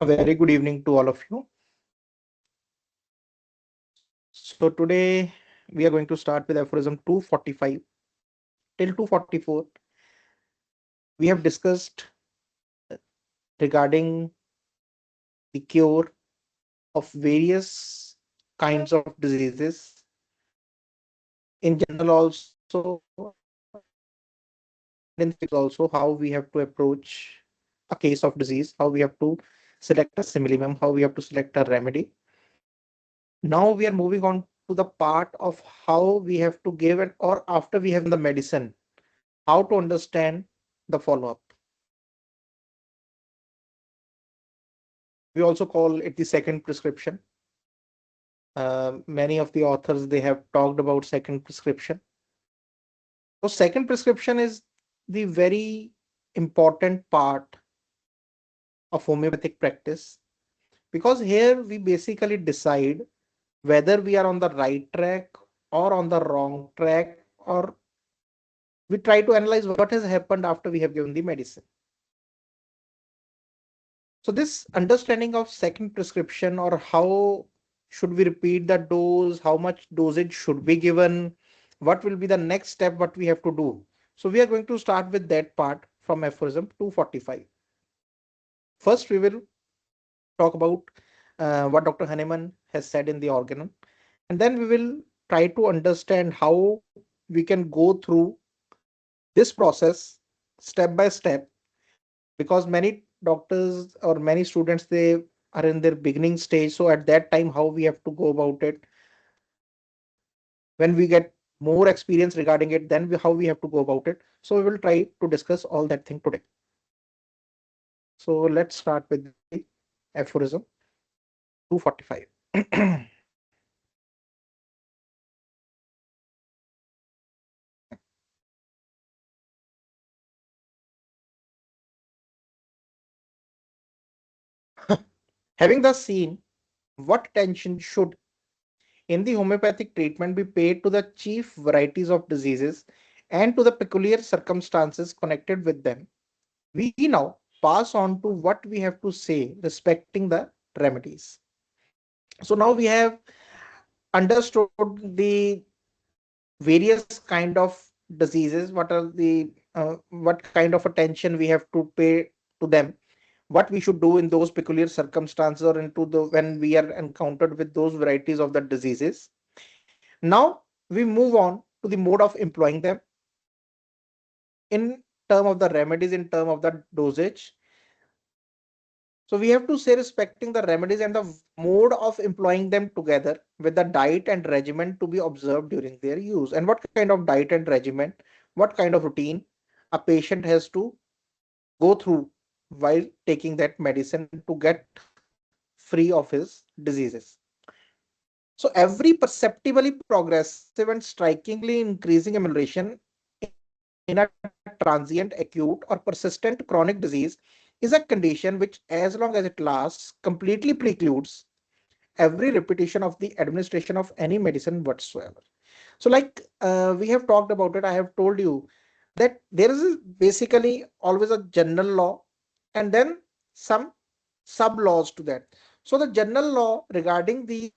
very good evening to all of you. So today we are going to start with aphorism 245 till 244. We have discussed regarding the cure of various kinds of diseases. In general also, in also how we have to approach a case of disease, how we have to select a similimum, how we have to select a remedy. Now we are moving on to the part of how we have to give it, or after we have the medicine, how to understand the follow-up. We also call it the second prescription. Many of the authors, they have talked about second prescription. So second prescription is the very important part of homeopathic practice, because here we basically decide whether we are on the right track or on the wrong track, or we try to analyze what has happened after we have given the medicine. So this understanding of second prescription, or how should we repeat the dose, how much dosage should be given, what will be the next step, what we have to do. So we are going to start with that part from aphorism 245. First, we will talk about what Dr. Hahnemann has said in the Organon, and then we will try to understand how we can go through this process step by step, because many doctors or many students, they are in their beginning stage. So at that time, how we have to go about it, when we get more experience regarding it, then how we have to go about it. So we will try to discuss all that thing today. So let's start with the aphorism 245. Having thus seen what attention should in the homeopathic treatment be paid to the chief varieties of diseases and to the peculiar circumstances connected with them, we now pass on to what we have to say respecting the remedies. So now we have understood the various kind of diseases, what are the what kind of attention we have to pay to them, what we should do in those peculiar circumstances, or into the when we are encountered with those varieties of the diseases. Now we move on to the mode of employing them in term of the remedies, in term of the dosage. So we have to say respecting the remedies and the mode of employing them, together with the diet and regimen to be observed during their use. And what kind of diet and regimen, what kind of routine a patient has to go through while taking that medicine to get free of his diseases. So every perceptibly progressive and strikingly increasing amelioration in a transient, acute, or persistent chronic disease is a condition which, as long as it lasts, completely precludes every repetition of the administration of any medicine whatsoever. So, like we have talked about it, I have told you that there is basically always a general law and then some sub laws to that. So, the general law regarding the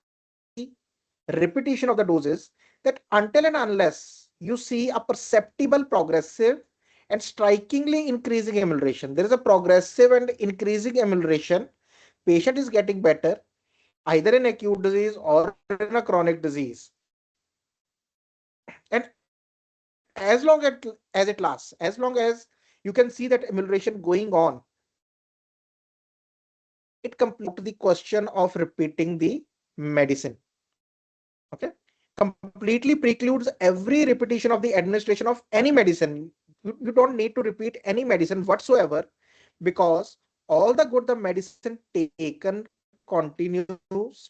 repetition of the doses, that until and unless you see a perceptible progressive and strikingly increasing amelioration, there is a progressive and increasing amelioration, patient is getting better either in acute disease or in a chronic disease, and as long as it lasts, as long as you can see that amelioration going on, it completes the question of repeating the medicine. Okay, completely precludes every repetition of the administration of any medicine. You don't need to repeat any medicine whatsoever, because all the good the medicine taken continues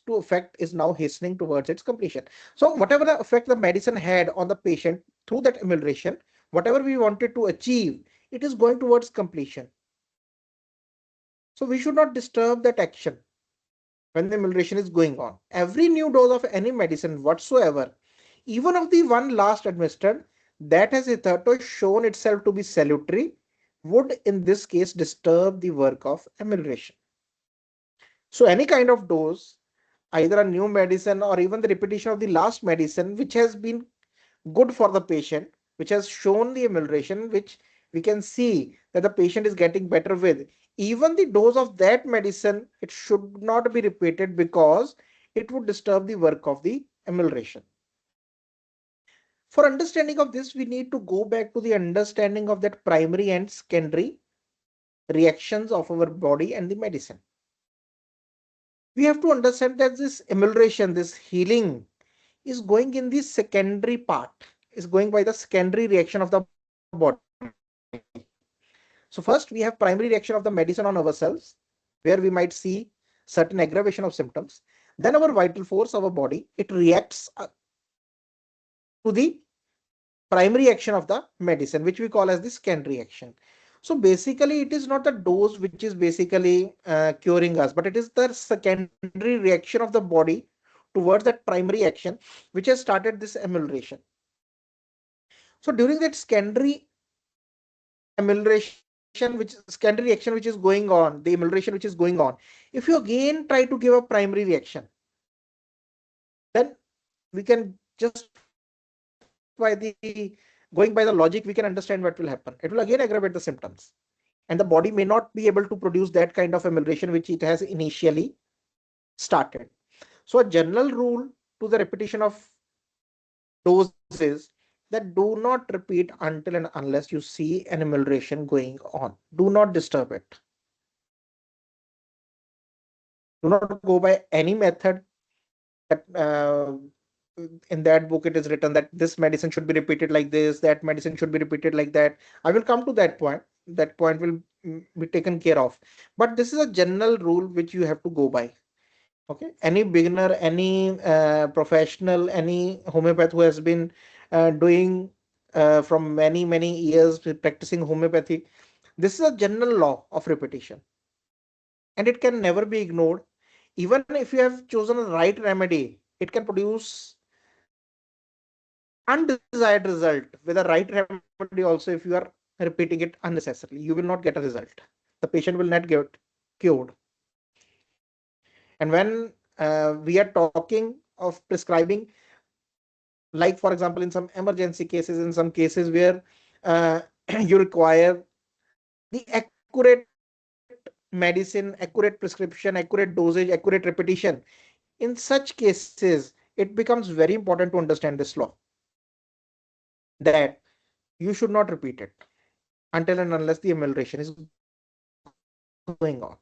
to affect is now hastening towards its completion. So whatever the effect the medicine had on the patient through that amelioration, whatever we wanted to achieve, it is going towards completion. So we should not disturb that action when the amelioration is going on. Every new dose of any medicine whatsoever, even of the one last administered, that has hitherto shown itself to be salutary, would in this case disturb the work of amelioration. So any kind of dose, either a new medicine or even the repetition of the last medicine, which has been good for the patient, which has shown the amelioration, which we can see that the patient is getting better with, even the dose of that medicine, it should not be repeated because it would disturb the work of the amelioration. For understanding of this, we need to go back to the understanding of that primary and secondary reactions of our body and the medicine. We have to understand that this amelioration, this healing is going in the secondary part, is going by the secondary reaction of the body. So first we have primary reaction of the medicine on ourselves, where we might see certain aggravation of symptoms. Then our vital force, our body, it reacts to the primary action of the medicine, which we call as the secondary action. So basically it is not the dose which is basically curing us, but it is the secondary reaction of the body towards that primary action which has started this amelioration. So during that secondary amelioration, which secondary reaction which is going on, the amelioration which is going on, if you again try to give a primary reaction, then we can just by the going by the logic, we can understand what will happen. It will again aggravate the symptoms, and the body may not be able to produce that kind of amelioration which it has initially started. So a general rule to the repetition of doses that do not repeat until and unless you see an amelioration going on. Do not disturb it. Do not go by any method that in that book it is written that this medicine should be repeated like this, that medicine should be repeated like that. I will come to that point. That point will be taken care of. But this is a general rule which you have to go by. Okay, any beginner, any professional, any homeopath who has been doing from many years practicing homeopathy, this is a general law of repetition, and it can never be ignored. Even if you have chosen a right remedy, it can produce undesired result with a right remedy also. If you are repeating it unnecessarily, you will not get a result. The patient will not get cured. And when we are talking of prescribing, like for example in some emergency cases, in some cases where you require the accurate medicine, accurate prescription, accurate dosage, accurate repetition, in such cases it becomes very important to understand this law, that you should not repeat it until and unless the amelioration is going on.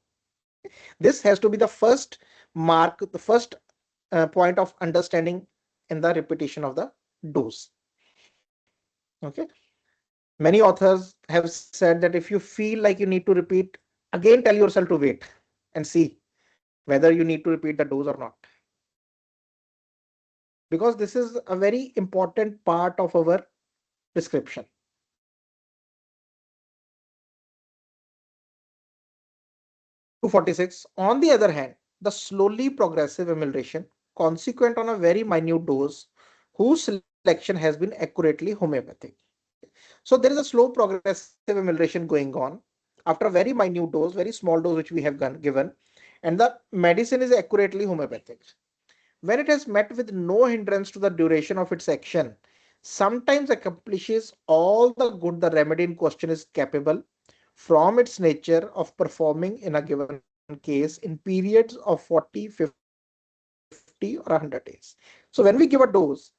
This has to be the first mark, the first point of understanding in the repetition of the dose. Okay. Many authors have said that if you feel like you need to repeat, again tell yourself to wait and see whether you need to repeat the dose or not. Because this is a very important part of our prescription. 246. On the other hand, the slowly progressive amelioration consequent on a very minute dose whose selection has been accurately homeopathic. So there is a slow progressive amelioration going on after a very minute dose, very small dose which we have given, and the medicine is accurately homeopathic. When it has met with no hindrance to the duration of its action, sometimes accomplishes all the good the remedy in question is capable from its nature of performing in a given case in periods of 40, 50, or 100 days. So when we give a dose,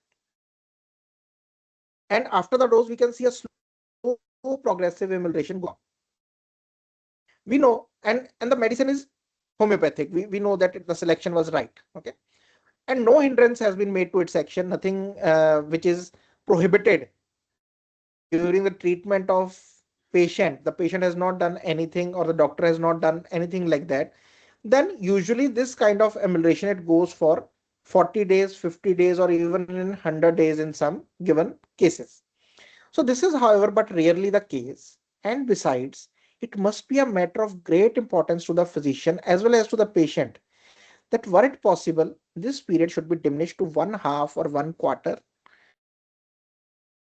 and after the dose, we can see a slow progressive amelioration go on. We know, and the medicine is homeopathic. We know that the selection was right. Okay. And no hindrance has been made to its action, nothing which is prohibited during the treatment of patient. The patient has not done anything or the doctor has not done anything like that. Then usually this kind of amelioration, it goes for 40 days, 50 days, or even in 100 days in some given cases. So this is however but rarely the case, and besides, it must be a matter of great importance to the physician as well as to the patient that were it possible, this period should be diminished to one half or one quarter,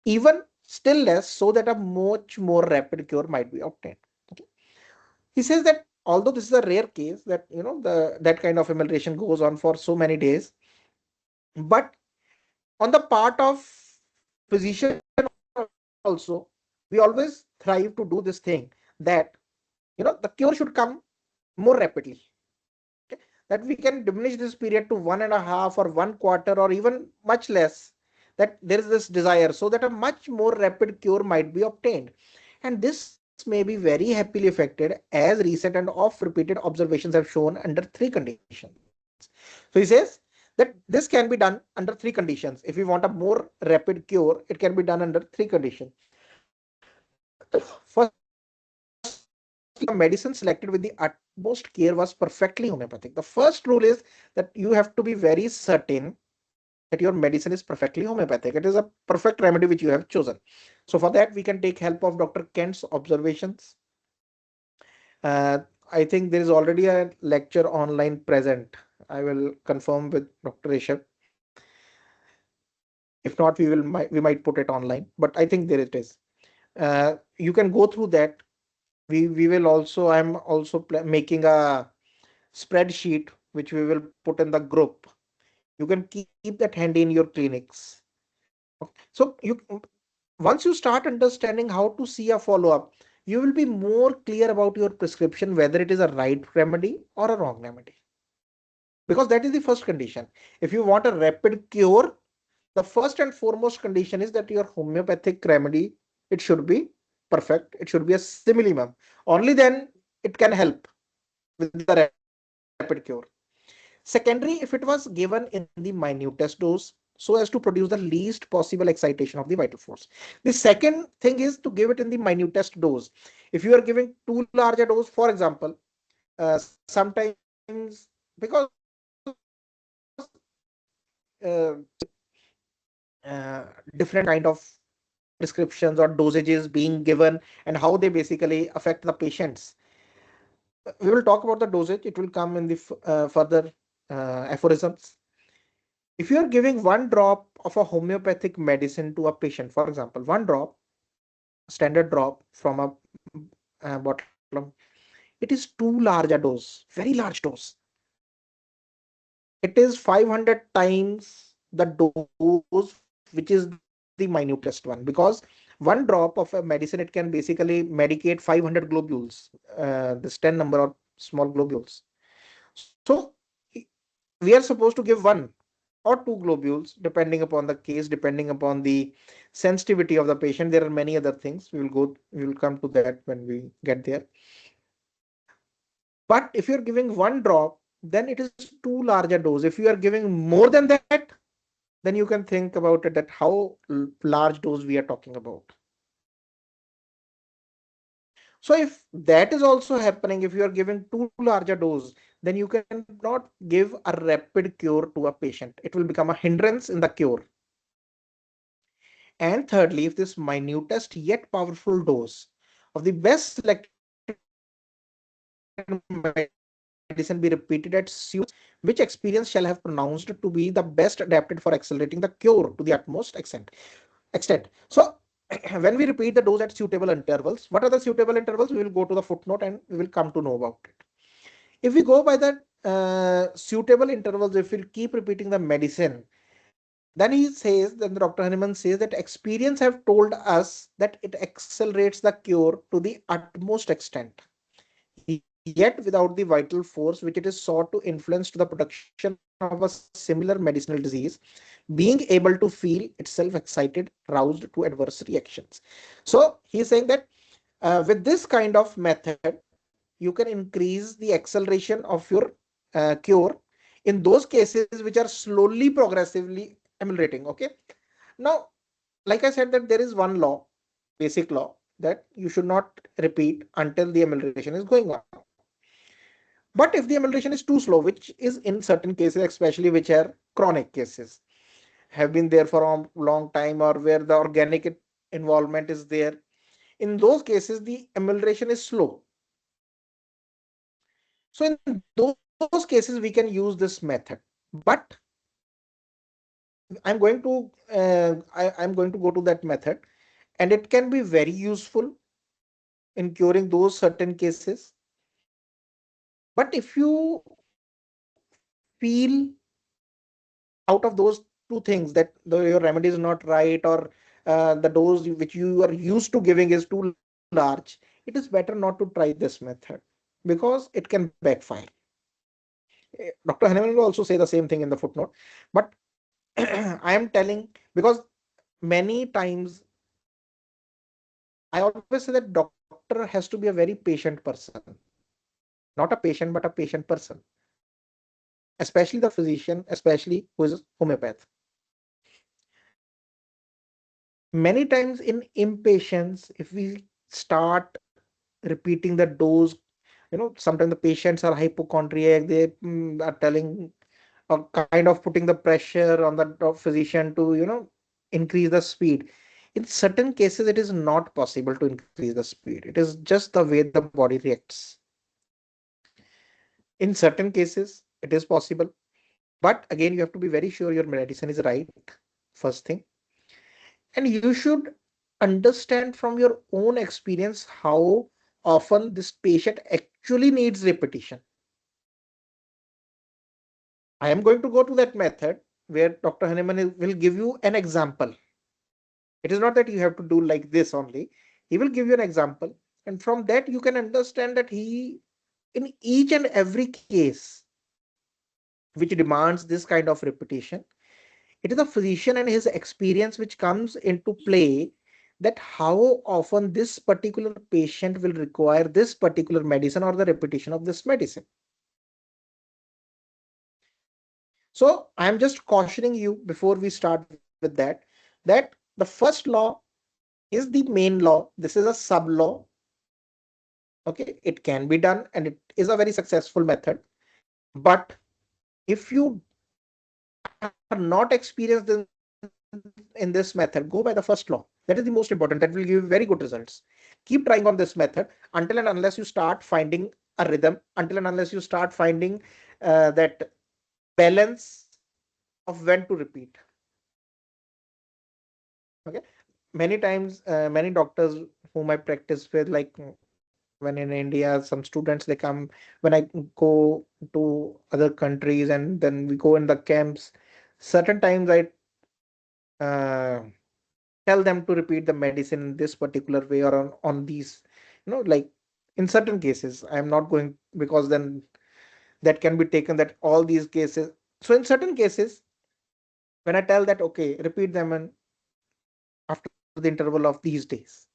even still less, so that a much more rapid cure might be obtained. Okay. He says that although this is a rare case that that kind of emulation goes on for so many days, but on the part of physician also, we always thrive to do this thing that the cure should come more rapidly. Okay? That we can diminish this period to 1.5 or 1/4 or even much less, that there is this desire so that a much more rapid cure might be obtained. And this may be very happily affected as recent and oft repeated observations have shown under three conditions. So he says that this can be done under three conditions. If we want a more rapid cure, it can be done under three conditions. Firstly, if the medicine selected with the utmost care was perfectly homeopathic. The first rule is that you have to be very certain that your medicine is perfectly homeopathic. It is a perfect remedy which you have chosen. So for that, we can take help of Dr. Kent's observations. Uh, I think there is already a lecture online present. I will confirm with Dr. Rishabh. If not, we might put it online, but I think there it is. You can go through that. We will also, I'm also making a spreadsheet which we will put in the group. You can keep that handy in your clinics. So once you start understanding how to see a follow up, you will be more clear about your prescription, whether it is a right remedy or a wrong remedy, because that is the first condition. If you want a rapid cure, the first and foremost condition is that your homeopathic remedy, it should be perfect, it should be a simillimum. Only then it can help with the rapid cure. Secondary, if it was given in the minutest dose so as to produce the least possible excitation of the vital force. The second thing is to give it in the minutest dose. If you are giving too large a dose, for example, sometimes, because different kind of prescriptions or dosages being given and how they basically affect the patients. We will talk about the dosage. It will come in the further aphorisms. If you are giving one drop of a homeopathic medicine to a patient, for example, one drop, standard drop from a bottle, it is too large a dose, very large dose. It is 500 times the dose which is the minutest one, because one drop of a medicine, it can basically medicate 500 globules, this 10 number of small globules. So we are supposed to give one or two globules depending upon the case, depending upon the sensitivity of the patient. There are many other things. We will come to that when we get there. But if you're giving one drop, then it is too large a dose. If you are giving more than that, then you can think about it, that how large dose we are talking about. So if that is also happening, if you are giving too large a dose, then you cannot give a rapid cure to a patient. It will become a hindrance in the cure. And thirdly, if this minutest yet powerful dose of the best selected medicine be repeated at suitable intervals, which experience shall have pronounced to be the best adapted for accelerating the cure to the utmost extent. So when we repeat the dose at suitable intervals, what are the suitable intervals? We will go to the footnote and we will come to know about it. If we go by the suitable intervals, if we keep repeating the medicine, then he says, then Dr. Hanuman says that experience have told us that it accelerates the cure to the utmost extent, yet without the vital force which it is sought to influence to the production of a similar medicinal disease, being able to feel itself excited, roused to adverse reactions. So he's saying that with this kind of method, you can increase the acceleration of your cure in those cases which are slowly progressively emulating. Okay. Now, like I said, that there is one law, basic law, that you should not repeat until the emulation is going on. But if the emulation is too slow, which is in certain cases, especially which are chronic cases, have been there for a long time, or where the organic involvement is there, in those cases the emulation is slow. So in those cases we can use this method. But I'm going to go to that method, and it can be very useful in curing those certain cases. But if you feel out of those two things, that your remedy is not right, or the dose which you are used to giving is too large, it is better not to try this method, because it can backfire. Dr. Hahnemann will also say the same thing in the footnote. But I am telling, because many times I always say that doctor has to be a very patient person, not a patient, but a patient person, especially the physician, especially who is homeopath. Many times in impatience, if we start repeating the dose, sometimes the patients are hypochondriac, they are telling, or kind of putting the pressure on the physician to increase the speed. In certain cases it is not possible to increase the speed, it is just the way the body reacts. In certain cases it is possible, but again you have to be very sure your medicine is right, first thing. And you should understand from your own experience how often this patient actually needs repetition. I am going to go to that method where Dr. Hahnemann will give you an example. It is not that you have to do like this only. He will give you an example. And from that, you can understand that he, in each and every case which demands this kind of repetition, it is the physician and his experience which comes into play, that how often this particular patient will require this particular medicine or the repetition of this medicine. So I am just cautioning you before we start with that the first law is the main law. This is a sub law. Okay, it can be done and it is a very successful method. But if you are not experienced in this method, go by the first law. That is the most important. That will give you very good results. Keep trying on this method until and unless you start finding a rhythm, until and unless you start finding that balance of when to repeat. Okay, many times, many doctors whom I practice with, like when in India, some students they come, when I go to other countries and then we go in the camps, certain times I uh, tell them to repeat the medicine in this particular way, or on these, like in certain cases. I am not going, because then that can be taken that all these cases. So in certain cases, when I tell that, okay, repeat them and after the interval of these days.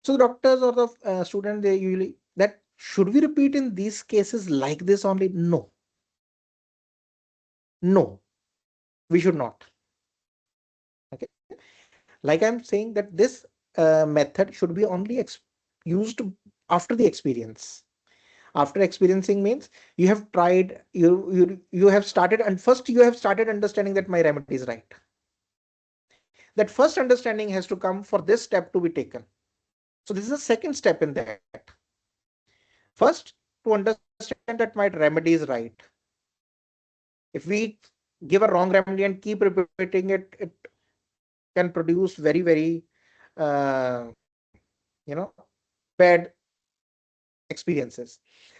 So the doctors or the student, they usually, that should we repeat in these cases like this only? No, no, we should not. Okay, like I'm saying that this method should be only used after the experience. After experiencing means you have tried, you have started, and first you have started understanding that my remedy is right. That first understanding has to come for this step to be taken. So this is a second step in that. First, to understand that my remedy is right. If we give a wrong remedy and keep repeating it, it can produce very, very, uh, bad experiences.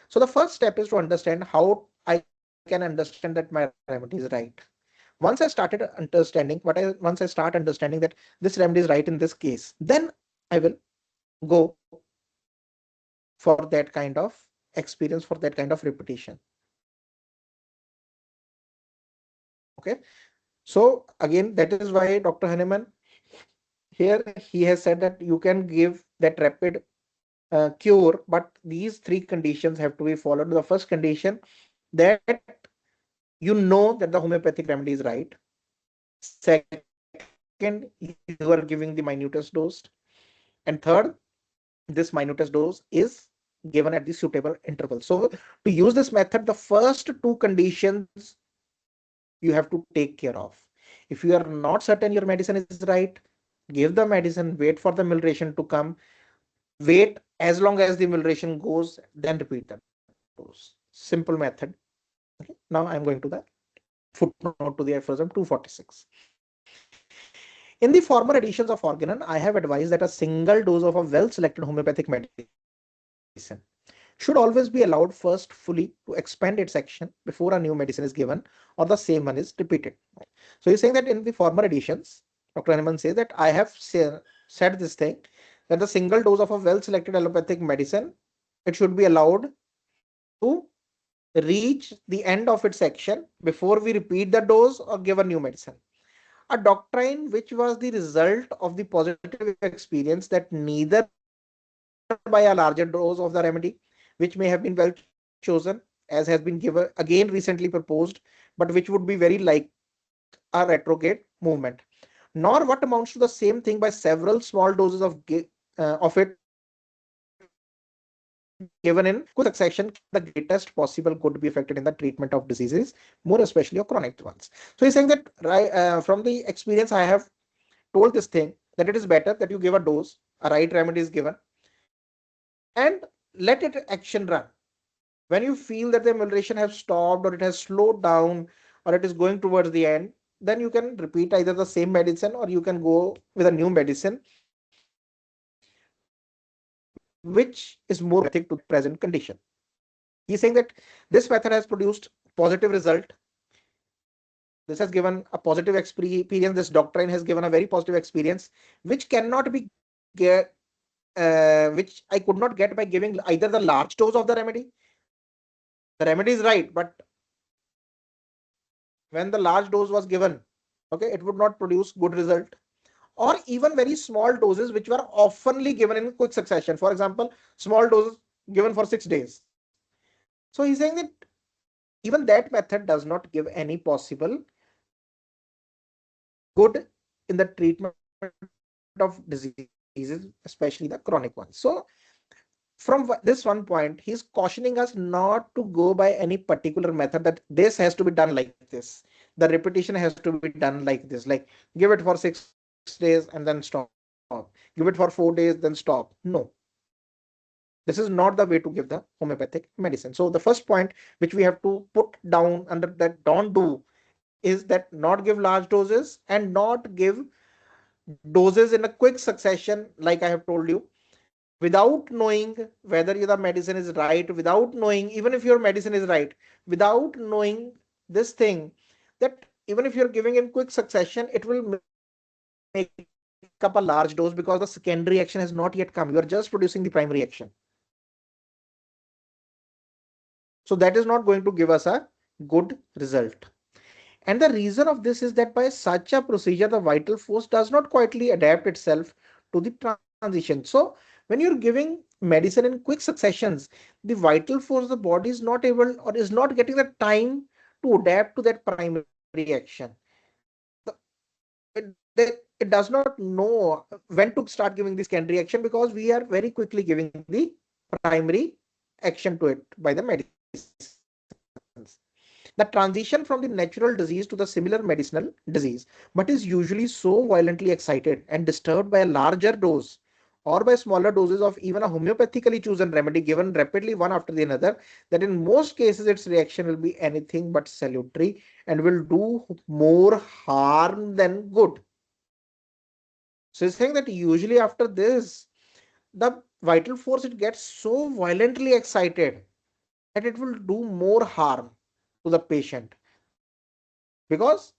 So the first step is to understand how I can understand that my remedy is right. Once I started understanding once I start understanding that this remedy is right in this case, then I will go for that kind of experience, for that kind of repetition. Okay. So again, that is why Dr. Hahnemann here, he has said that you can give that rapid cure, but these three conditions have to be followed. The first condition, that you know that the homeopathic remedy is right. Second, you are giving the minutest dose. And third, this minutest dose is given at the suitable interval. So to use this method, the first two conditions you have to take care of. If you are not certain your medicine is right, give the medicine, wait for the militation to come, wait as long as the militation goes, then repeat the dose. Simple method. Okay. Now I'm going to the footnote to the Aphorism 246. In the former editions of Organon, I have advised that a single dose of a well selected homeopathic medicine should be given once a day. should always be allowed first fully to expand its action before a new medicine is given or the same one is repeated. So he's saying that in the former editions, Dr. Hanuman says that I have said this thing, that the single dose of a well-selected allopathic medicine, it should be allowed to reach the end of its action before we repeat the dose or give a new medicine. A doctrine which was the result of the positive experience that neither by a larger dose of the remedy, which may have been well chosen, as has been given again recently proposed, but which would be very like a retrograde movement, nor what amounts to the same thing by several small doses of it given in quick succession, can the greatest possible good be affected in the treatment of diseases, more especially of chronic ones. So he's saying that from the experience I have told this thing, that it is better that you give a dose, a right remedy is given, and let it action run. When you feel that the emulation has stopped or it has slowed down or it is going towards the end, then you can repeat either the same medicine or you can go with a new medicine which is more homeopathic to the present condition. He's saying that this method has produced positive result. This has given a positive experience. This doctrine has given a very positive experience, which cannot be get, which I could not get by giving either the large dose of the remedy. The remedy is right, but when the large dose was given, okay, it would not produce good result. Or even very small doses which were oftenly given in quick succession. For example, small doses given for 6 days. So he's saying that even that method does not give any possible good in the treatment of diseases, especially the chronic ones. So from this one point, he's cautioning us not to go by any particular method, that this has to be done like this. The repetition has to be done like this, like give it for 6 days and then stop, give it for 4 days, then stop. No, this is not the way to give the homeopathic medicine. So the first point which we have to put down under that don't do is that not give large doses and not give doses in a quick succession, like I have told you, without knowing whether the medicine is right, without knowing, even if your medicine is right, without knowing this thing, that even if you're giving in quick succession, it will make up a large dose because the secondary action has not yet come. You are just producing the primary action. So that is not going to give us a good result. And the reason of this is that by such a procedure, the vital force does not quietly adapt itself to the transition. So when you're giving medicine in quick successions, the vital force, the body is not able or is not getting the time to adapt to that primary action. It does not know when to start giving the secondary action because we are very quickly giving the primary action to it by the medicines. The transition from the natural disease to the similar medicinal disease, but is usually so violently excited and disturbed by a larger dose or by smaller doses of even a homeopathically chosen remedy given rapidly one after the another, that in most cases its reaction will be anything but salutary and will do more harm than good. So he's saying that usually after this, the vital force, it gets so violently excited that it will do more harm to the patient. Because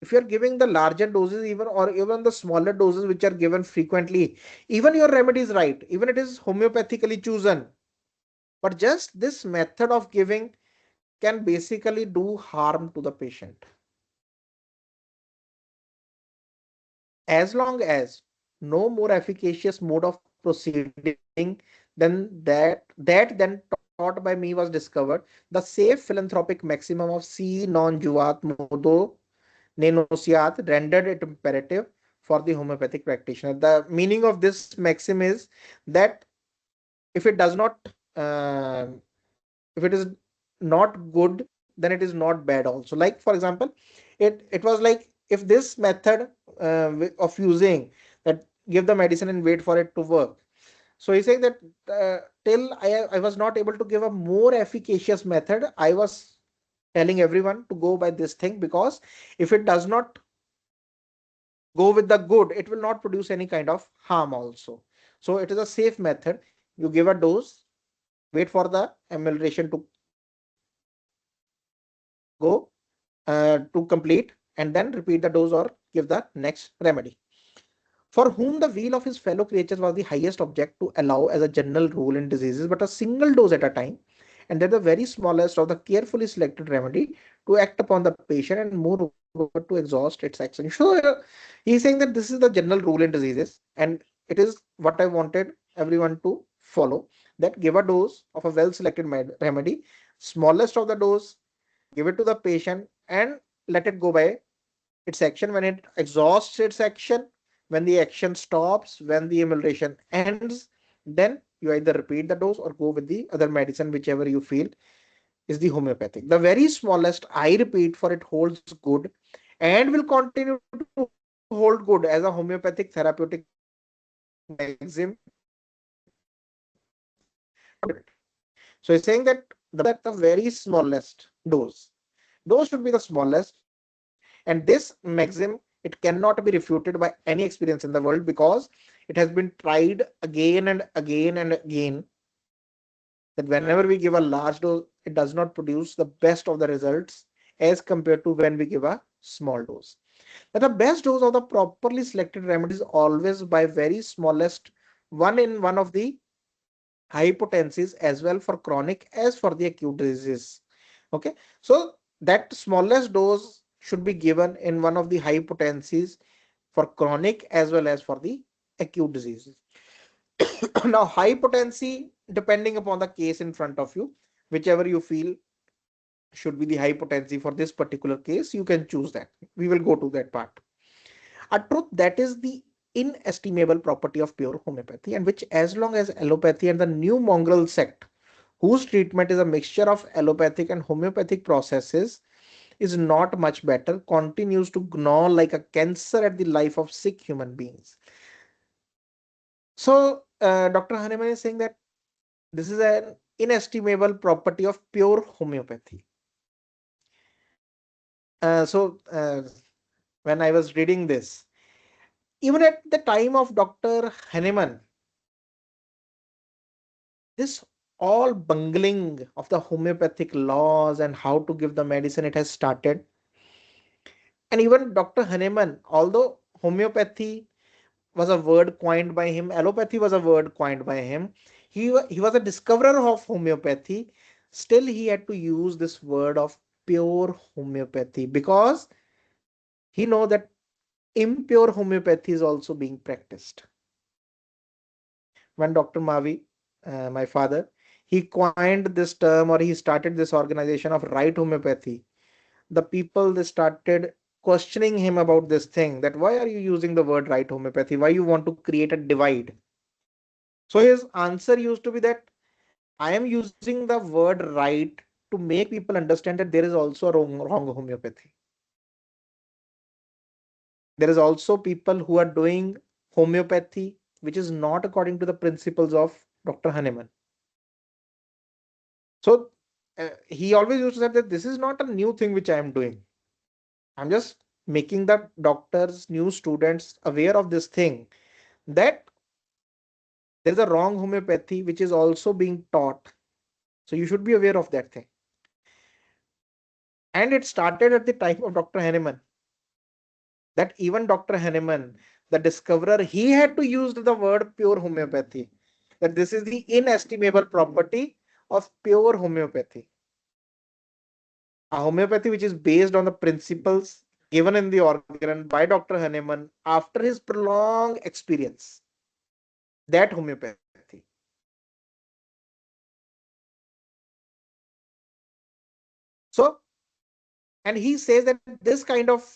if you're giving the larger doses, even or even the smaller doses which are given frequently, even your remedy is right, even it is homeopathically chosen, but just this method of giving can basically do harm to the patient. As long as no more efficacious mode of proceeding than that then taught by me was discovered, the safe philanthropic maximum of si non juvat modo nenosiat rendered it imperative for the homeopathic practitioner. The meaning of this maxim is that if it does not, uh, if it is not good, then it is not bad also. Like for example, it was like, if this method of using that, give the medicine and wait for it to work. So he's saying that till I was not able to give a more efficacious method, I was telling everyone to go by this thing, because if it does not go with the good, it will not produce any kind of harm also. So it is a safe method. You give a dose wait for the emulsion to go to complete, and then repeat the dose or give the next remedy. For whom the weal of his fellow creatures was the highest object to allow as a general rule in diseases, but a single dose at a time, and that the very smallest of the carefully selected remedy to act upon the patient and moreover to exhaust its action. So he's saying that this is the general rule in diseases, and it is what I wanted everyone to follow. That give a dose of a well selected remedy, smallest of the dose, give it to the patient, and let it go by its action. When it exhausts its action, when the action stops, when the emulsion ends, then you either repeat the dose or go with the other medicine, whichever you feel is the homeopathic. The very smallest, I repeat, for it holds good and will continue to hold good as a homeopathic therapeutic maxim for the very smallest dose. So he's saying that the very smallest dose should be the smallest, and this maxim, it cannot be refuted by any experience in the world, because it has been tried again and again and again that whenever we give a large dose, it does not produce the best of the results as compared to when we give a small dose. That the best dose of the properly selected remedy is always by very smallest one in one of the high potencies, as well for chronic as for the acute diseases. Okay, so that smallest dose should be given in one of the high potencies for chronic as well as for the acute diseases. Now, high potency, depending upon the case in front of you, whichever you feel should be the high potency for this particular case, you can choose that. We will go to that part. A truth that is the inestimable property of pure homeopathy, and which, as long as allopathy and the new mongrel sect, whose treatment is a mixture of allopathic and homeopathic processes, is not much better, continues to gnaw like a cancer at the life of sick human beings. So, Dr. Hahnemann is saying that this is an inestimable property of pure homeopathy. So, when I was reading this, even at the time of Dr. Hahnemann, this all bungling of the homeopathic laws and how to give the medicine, it has started. And even Dr. Hahnemann, although homeopathy was a word coined by him, allopathy was a word coined by him, he was a discoverer of homeopathy. Still, he had to use this word of pure homeopathy, because he know that impure homeopathy is also being practiced. When Dr. Mavi, my father, he coined this term, or he started this organization of right homeopathy, the people, they started questioning him about this thing, that why are you using the word right homeopathy, why you want to create a divide. So his answer used to be that I am using the word right to make people understand that there is also a wrong homeopathy. There is also people who are doing homeopathy which is not according to the principles of Dr. Hahnemann. So he always used to say that this is not a new thing which I am doing. I'm just making the doctors, new students aware of this thing, that there is a wrong homeopathy which is also being taught. So you should be aware of that thing. And it started at the time of Dr. Hahnemann, that even Dr. Hahnemann, the discoverer, he had to use the word pure homeopathy. That this is the inestimable property of pure homeopathy. A homeopathy which is based on the principles given in the Organon by Dr. Hahnemann after his prolonged experience. That homeopathy. So, and he says that this kind of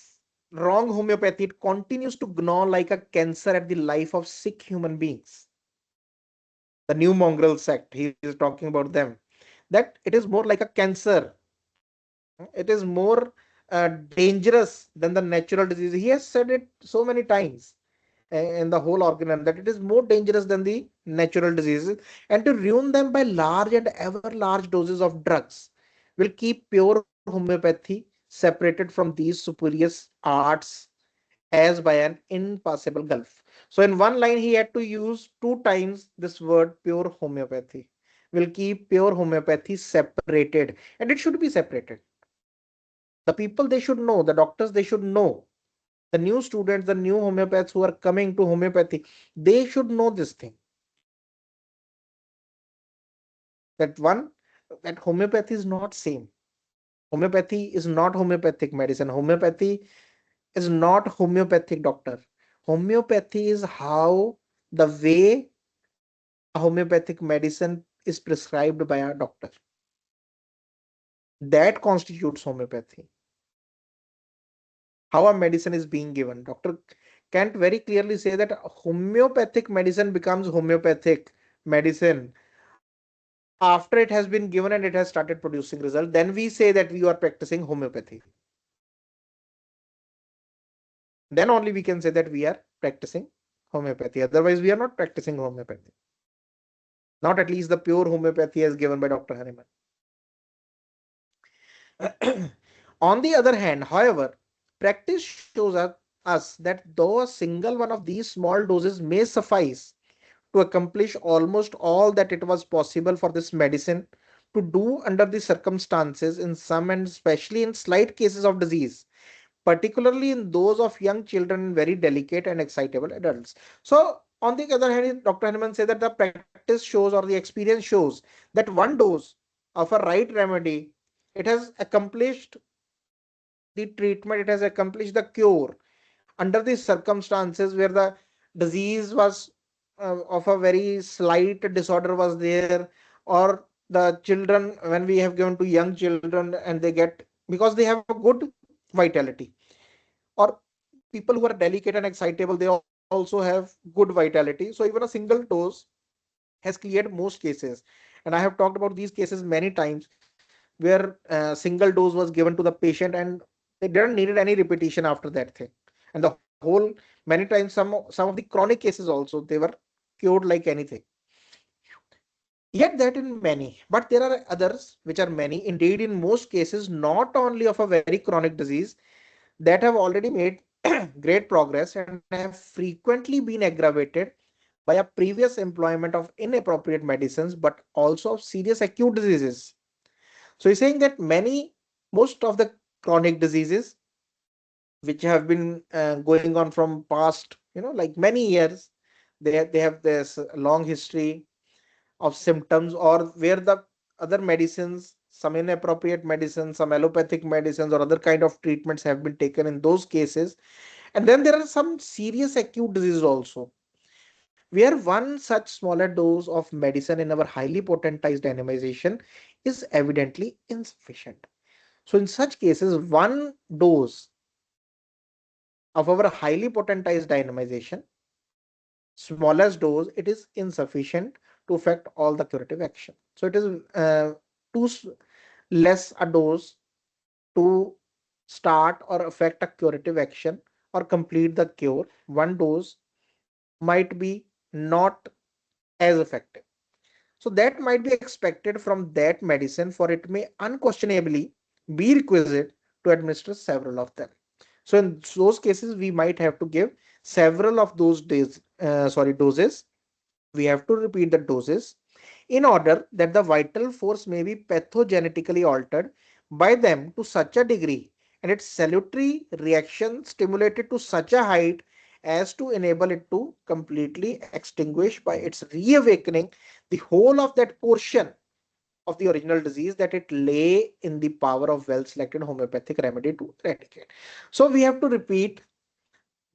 wrong homeopathy, it continues to gnaw like a cancer at the life of sick human beings. The new mongrel sect, he is talking about them, that it is more like a cancer. It is more dangerous than the natural disease. He has said it so many times in the whole organ, that it is more dangerous than the natural diseases, and to ruin them by large and ever large doses of drugs will keep pure homeopathy separated from these spurious arts as by an impassable gulf. So in one line he had to use two times this word pure homeopathy, will keep pure homeopathy separated, and it should be separated. The people, they should know, the doctors, they should know, the new students, the new homeopaths who are coming to homeopathy, they should know this thing, that one, that homeopathy is not same. Homeopathy is not homeopathic medicine. Homeopathy is not homeopathic doctor. Homeopathy is how, the way a homeopathic medicine is prescribed by a doctor. That constitutes homeopathy. How a medicine is being given. Dr. Kant very clearly say that homeopathic medicine becomes homeopathic medicine after it has been given and it has started producing result. Then we say that we are practicing homeopathy. Then only we can say that we are practicing homeopathy. Otherwise, we are not practicing homeopathy. Not at least the pure homeopathy as given by Dr. Hahnemann. On the other hand, however, practice shows us that though a single one of these small doses may suffice to accomplish almost all that it was possible for this medicine to do under the circumstances, in some and especially in slight cases of disease, particularly in those of young children and very delicate and excitable adults. So, on the other hand, Dr. Hahnemann said that the practice shows or the experience shows that one dose of a right remedy, it has accomplished the treatment, it has accomplished the cure under the circumstances where the disease was of a very slight disorder was there, or the children, when we have given to young children and they get, because they have a good vitality, or people who are delicate and excitable, they also have good vitality. So even a single dose has cleared most cases. And I have talked about these cases many times where a single dose was given to the patient and they didn't needed any repetition after that thing. And the whole, many times, some of the chronic cases also, they were cured like anything. Yet that in many, but there are others which are many, indeed in most cases, not only of a very chronic disease, that have already made great progress and have frequently been aggravated by a previous employment of inappropriate medicines, but also of serious acute diseases. So he's saying that most of the chronic diseases which have been going on from past, like many years, they have this long history of symptoms, or where the other medicines, some inappropriate medicines, some allopathic medicines or other kind of treatments have been taken in those cases. And then there are some serious acute diseases also, where one such smaller dose of medicine in our highly potentized atomization is evidently insufficient. So in such cases, one dose of our highly potentized dynamization, smallest dose, it is insufficient to affect all the curative action. So it is too less a dose to start or affect a curative action or complete the cure. One dose might be not as effective. So that might be expected from that medicine, for it may unquestionably be requisite to administer several of them. So in those cases, we might have to give several of those doses. We have to repeat the doses in order that the vital force may be pathogenetically altered by them to such a degree and its salutary reaction stimulated to such a height as to enable it to completely extinguish by its reawakening the whole of that portion of the original disease that it lay in the power of well selected homeopathic remedy to eradicate. So we have to repeat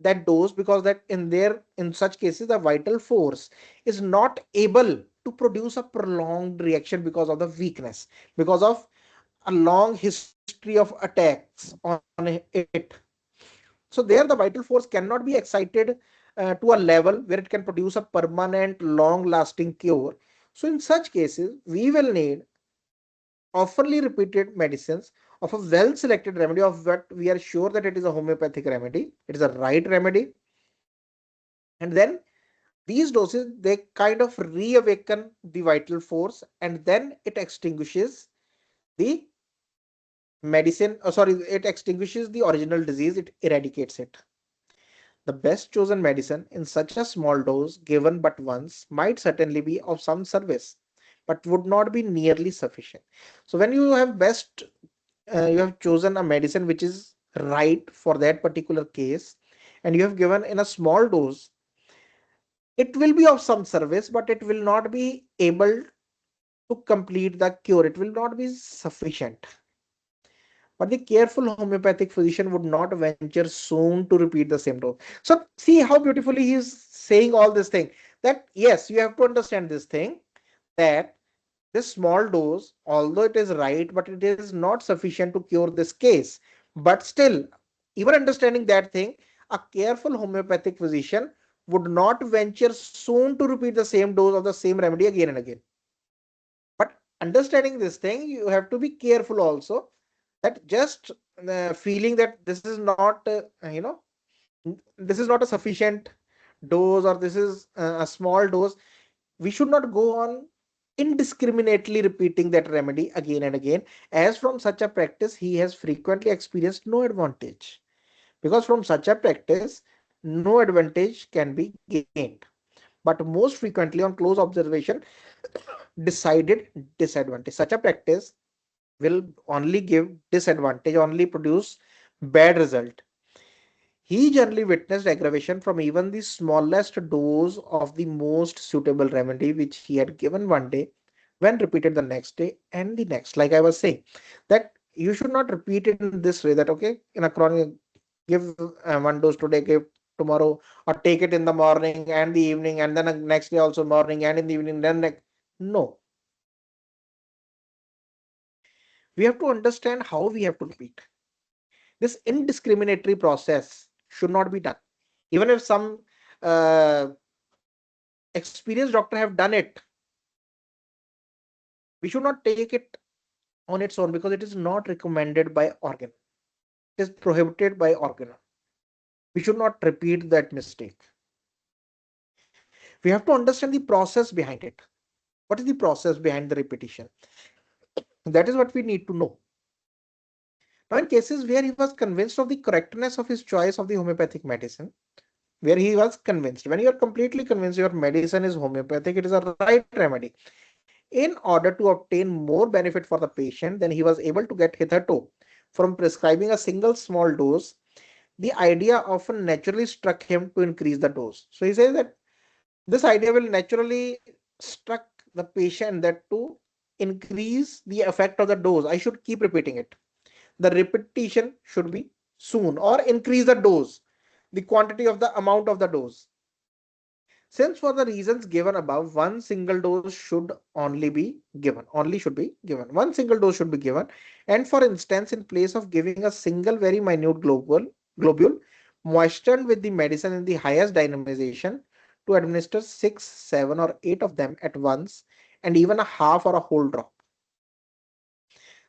that dose, because that in such cases the vital force is not able to produce a prolonged reaction because of the weakness, because of a long history of attacks on it. So there the vital force cannot be excited to a level where it can produce a permanent long lasting cure. So in such cases we will need oftenly repeated medicines of a well selected remedy, of what we are sure that it is a homeopathic remedy, it is a right remedy. And then these doses, they kind of reawaken the vital force, and then it extinguishes the it extinguishes the original disease, it eradicates it. The best chosen medicine in such a small dose given but once might certainly be of some service, but would not be nearly sufficient. So when you have you have chosen a medicine which is right for that particular case, and you have given in a small dose, it will be of some service, but it will not be able to complete the cure. It will not be sufficient. But the careful homeopathic physician would not venture soon to repeat the same dose. So see how beautifully he is saying all this thing. That yes, you have to understand this thing, that this small dose, although it is right, but it is not sufficient to cure this case. But still, even understanding that thing, a careful homeopathic physician would not venture soon to repeat the same dose of the same remedy again and again. But understanding this thing, you have to be careful also, that just feeling that this is not, this is not a sufficient dose, or this is a small dose, we should not go on indiscriminately repeating that remedy again and again, as from such a practice he has frequently experienced no advantage. Because from such a practice, no advantage can be gained, but most frequently on close observation, decided disadvantage. Such a practice will only give disadvantage, only produce bad result. He generally witnessed aggravation from even the smallest dose of the most suitable remedy which he had given one day, when repeated the next day and the next. Like I was saying, that you should not repeat it in this way, that okay, in a chronic, give one dose today, give tomorrow, or take it in the morning and the evening, and then next day also morning and in the evening, then next. No, we have to understand how we have to repeat. This indiscriminatory process should not be done. Even if some uh, experienced doctor have done it, we should not take it on its own, because it is not recommended by organ. It is prohibited by organ. We should not repeat that mistake. We have to understand the process behind it. What is the process behind the repetition? That is what we need to know. Now, in cases where he was convinced of the correctness of his choice of the homeopathic medicine, where he was convinced, when you are completely convinced your medicine is homeopathic, it is a right remedy, in order to obtain more benefit for the patient than he was able to get hitherto from prescribing a single small dose, the idea often naturally struck him to increase the dose. So he says that this idea will naturally struck the patient, that to increase the effect of the dose, I should keep repeating it. The repetition should be soon, or increase the dose, the quantity of the amount of the dose. Since for the reasons given above, one single dose should only be given, only should be given. One single dose should be given. And for instance, in place of giving a single very minute globule moistened with the medicine in the highest dynamization, to administer 6, 7, or 8 of them at once, and even a half or a whole drop.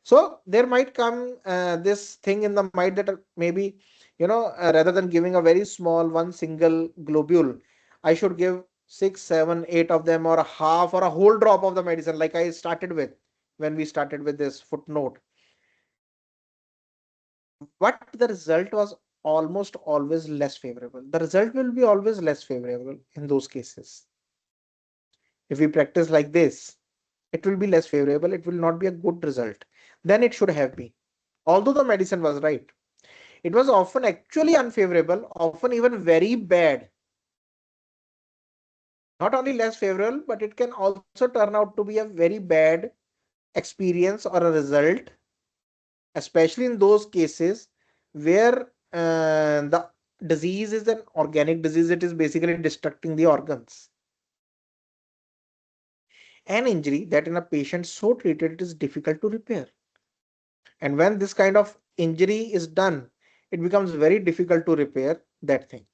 So there might come this thing in the mind that maybe, rather than giving a very small one single globule, I should give 6, 7, 8 of them, or a half or a whole drop of the medicine, like I started with when we started with this footnote. But the result was almost always less favorable. The result will be always less favorable in those cases. If we practice like this, it will be less favorable. It will not be a good result than it should have been. Although the medicine was right, it was often actually unfavorable, often even very bad. Not only less favorable, but it can also turn out to be a very bad experience or a result, especially in those cases where the disease is an organic disease. It is basically destructing the organs. An injury that in a patient so treated, it is difficult to repair. And when this kind of injury is done, it becomes very difficult to repair that thing.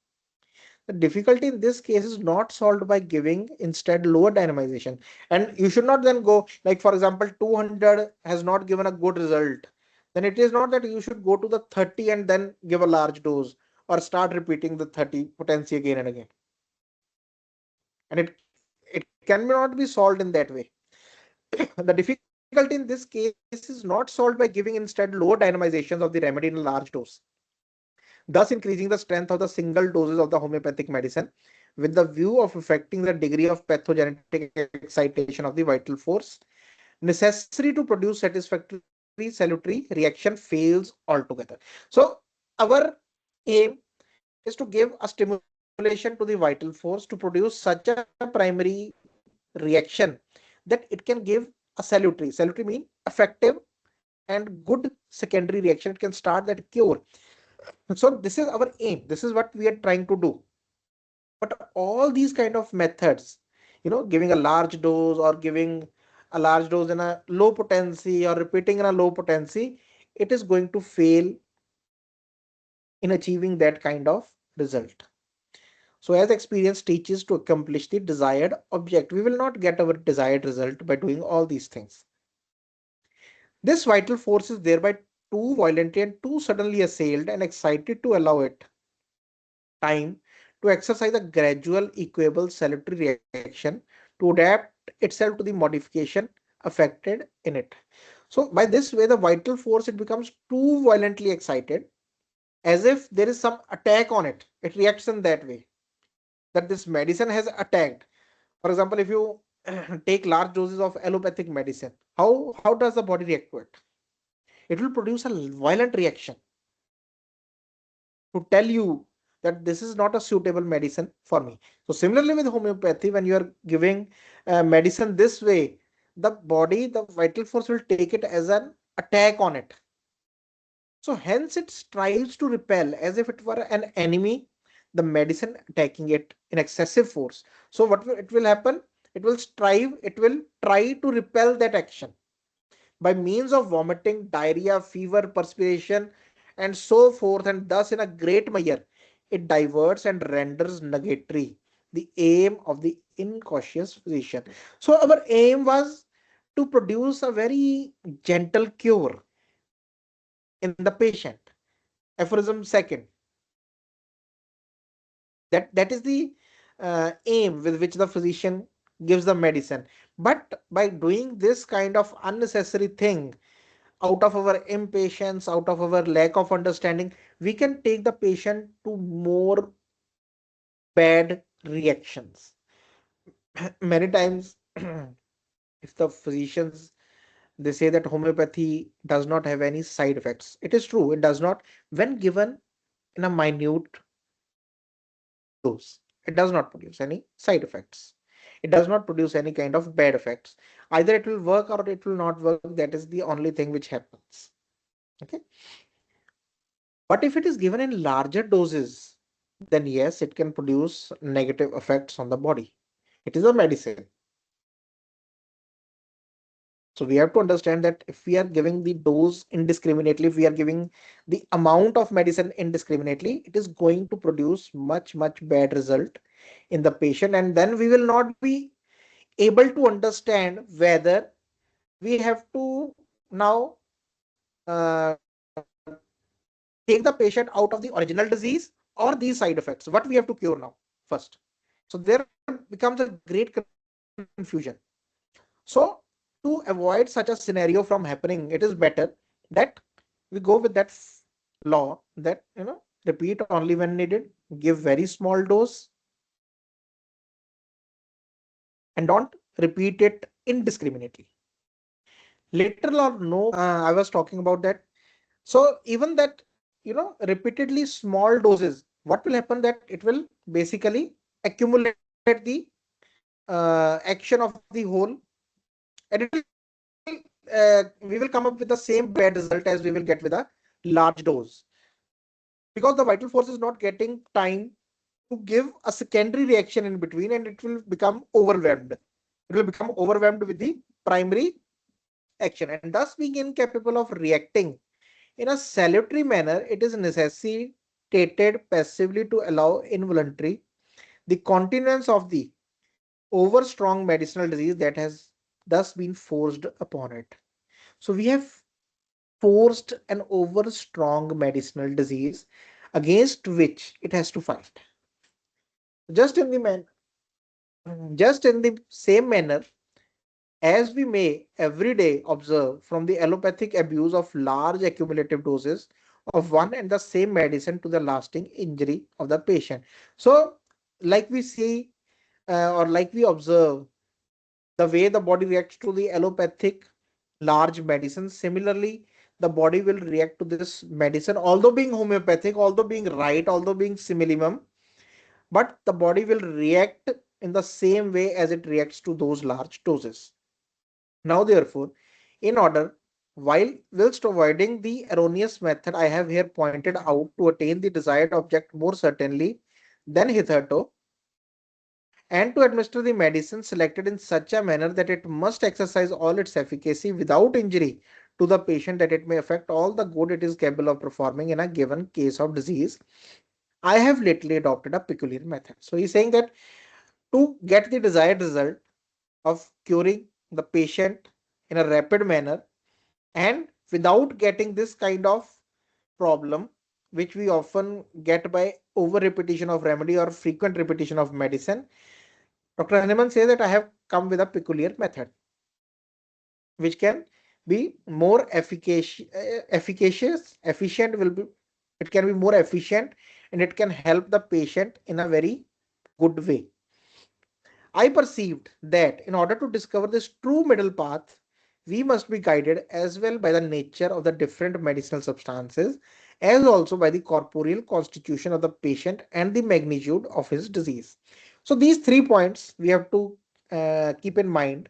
The difficulty in this case is not solved by giving instead lower dynamization. And you should not then go, like for example, 200 has not given a good result. Then it is not that you should go to the 30 and then give a large dose, or start repeating the 30 potency again and again. And it cannot be solved in that way. The difficulty in this case is not solved by giving instead lower dynamizations of the remedy in a large dose, thus increasing the strength of the single doses of the homeopathic medicine, with the view of affecting the degree of pathogenetic excitation of the vital force necessary to produce satisfactory salutary reaction fails altogether. So our aim is to give a stimulation to the vital force to produce such a primary reaction that it can give a salutary. Salutary mean effective and good secondary reaction. It can start that cure. So this is our aim. This is what we are trying to do. But all these kind of methods, giving a large dose or giving a large dose in a low potency or repeating in a low potency, it is going to fail in achieving that kind of result. So as experience teaches to accomplish the desired object, we will not get our desired result by doing all these things. This vital force is thereby too violently and too suddenly assailed and excited to allow it time to exercise a gradual equable salutary reaction to adapt itself to the modification affected in it. So by this way, the vital force, it becomes too violently excited, as if there is some attack on it. It reacts in that way, that this medicine has attacked. For example, if you take large doses of allopathic medicine, how does the body react to it? It will produce a violent reaction to tell you that this is not a suitable medicine for me. So similarly with homeopathy, when you are giving medicine this way, the body, the vital force will take it as an attack on it. So hence it strives to repel as if it were an enemy, the medicine attacking it in excessive force. So it will happen? It will strive, it will try to repel that action by means of vomiting, diarrhea, fever, perspiration, and so forth, and thus in a great measure it diverts and renders nugatory the aim of the incautious physician. So our aim was to produce a very gentle cure in the patient. Aphorism second. That is the aim with which the physician gives the medicine. But by doing this kind of unnecessary thing, out of our impatience, out of our lack of understanding, we can take the patient to more bad reactions. Many times, if the physicians, they say that homeopathy does not have any side effects. It is true, it does not, when given in a minute dose. It does not produce any side effects. It does not produce any kind of bad effects. Either it will work or it will not work. That is the only thing which happens. Okay. But if it is given in larger doses, then yes, it can produce negative effects on the body. It is a medicine. So we have to understand that if we are giving the dose indiscriminately, if we are giving the amount of medicine indiscriminately, it is going to produce much, much bad result in the patient. And then we will not be able to understand whether we have to now take the patient out of the original disease or these side effects. What we have to cure now first. So there becomes a great confusion. So to avoid such a scenario from happening, it is better that we go with that law that repeat only when needed, give very small dose, and don't repeat it indiscriminately. Little or no, I was talking about that. So even that, repeatedly small doses, what will happen that it will basically accumulate the action of the whole, and it will we will come up with the same bad result as we will get with a large dose, because the vital force is not getting time to give a secondary reaction in between, and it will become overwhelmed. It will become overwhelmed with the primary action, and thus being incapable of reacting in a salutary manner. It is necessitated passively to allow involuntary the continuance of the over strong medicinal disease that has thus been forced upon it. So we have forced an over strong medicinal disease against which it has to fight. Just in the man, just in the same manner as we may every day observe from the allopathic abuse of large accumulative doses of one and the same medicine to the lasting injury of the patient. So like we see or like we observe the way the body reacts to the allopathic large medicine, similarly the body will react to this medicine, although being homeopathic, although being right, although being similimum, but the body will react in the same way as it reacts to those large doses. Now, therefore, in order, whilst avoiding the erroneous method I have here pointed out to attain the desired object more certainly than hitherto, and to administer the medicine selected in such a manner that it must exercise all its efficacy without injury to the patient, that it may affect all the good it is capable of performing in a given case of disease, I have lately adopted a peculiar method. So he's saying that to get the desired result of curing the patient in a rapid manner and without getting this kind of problem which we often get by over repetition of remedy or frequent repetition of medicine, Dr. Haneman says that I have come with a peculiar method which can be more efficacious, efficient will be, it can be more efficient and it can help the patient in a very good way. I perceived that in order to discover this true middle path, we must be guided as well by the nature of the different medicinal substances as also by the corporeal constitution of the patient and the magnitude of his disease. So these 3 points we have to keep in mind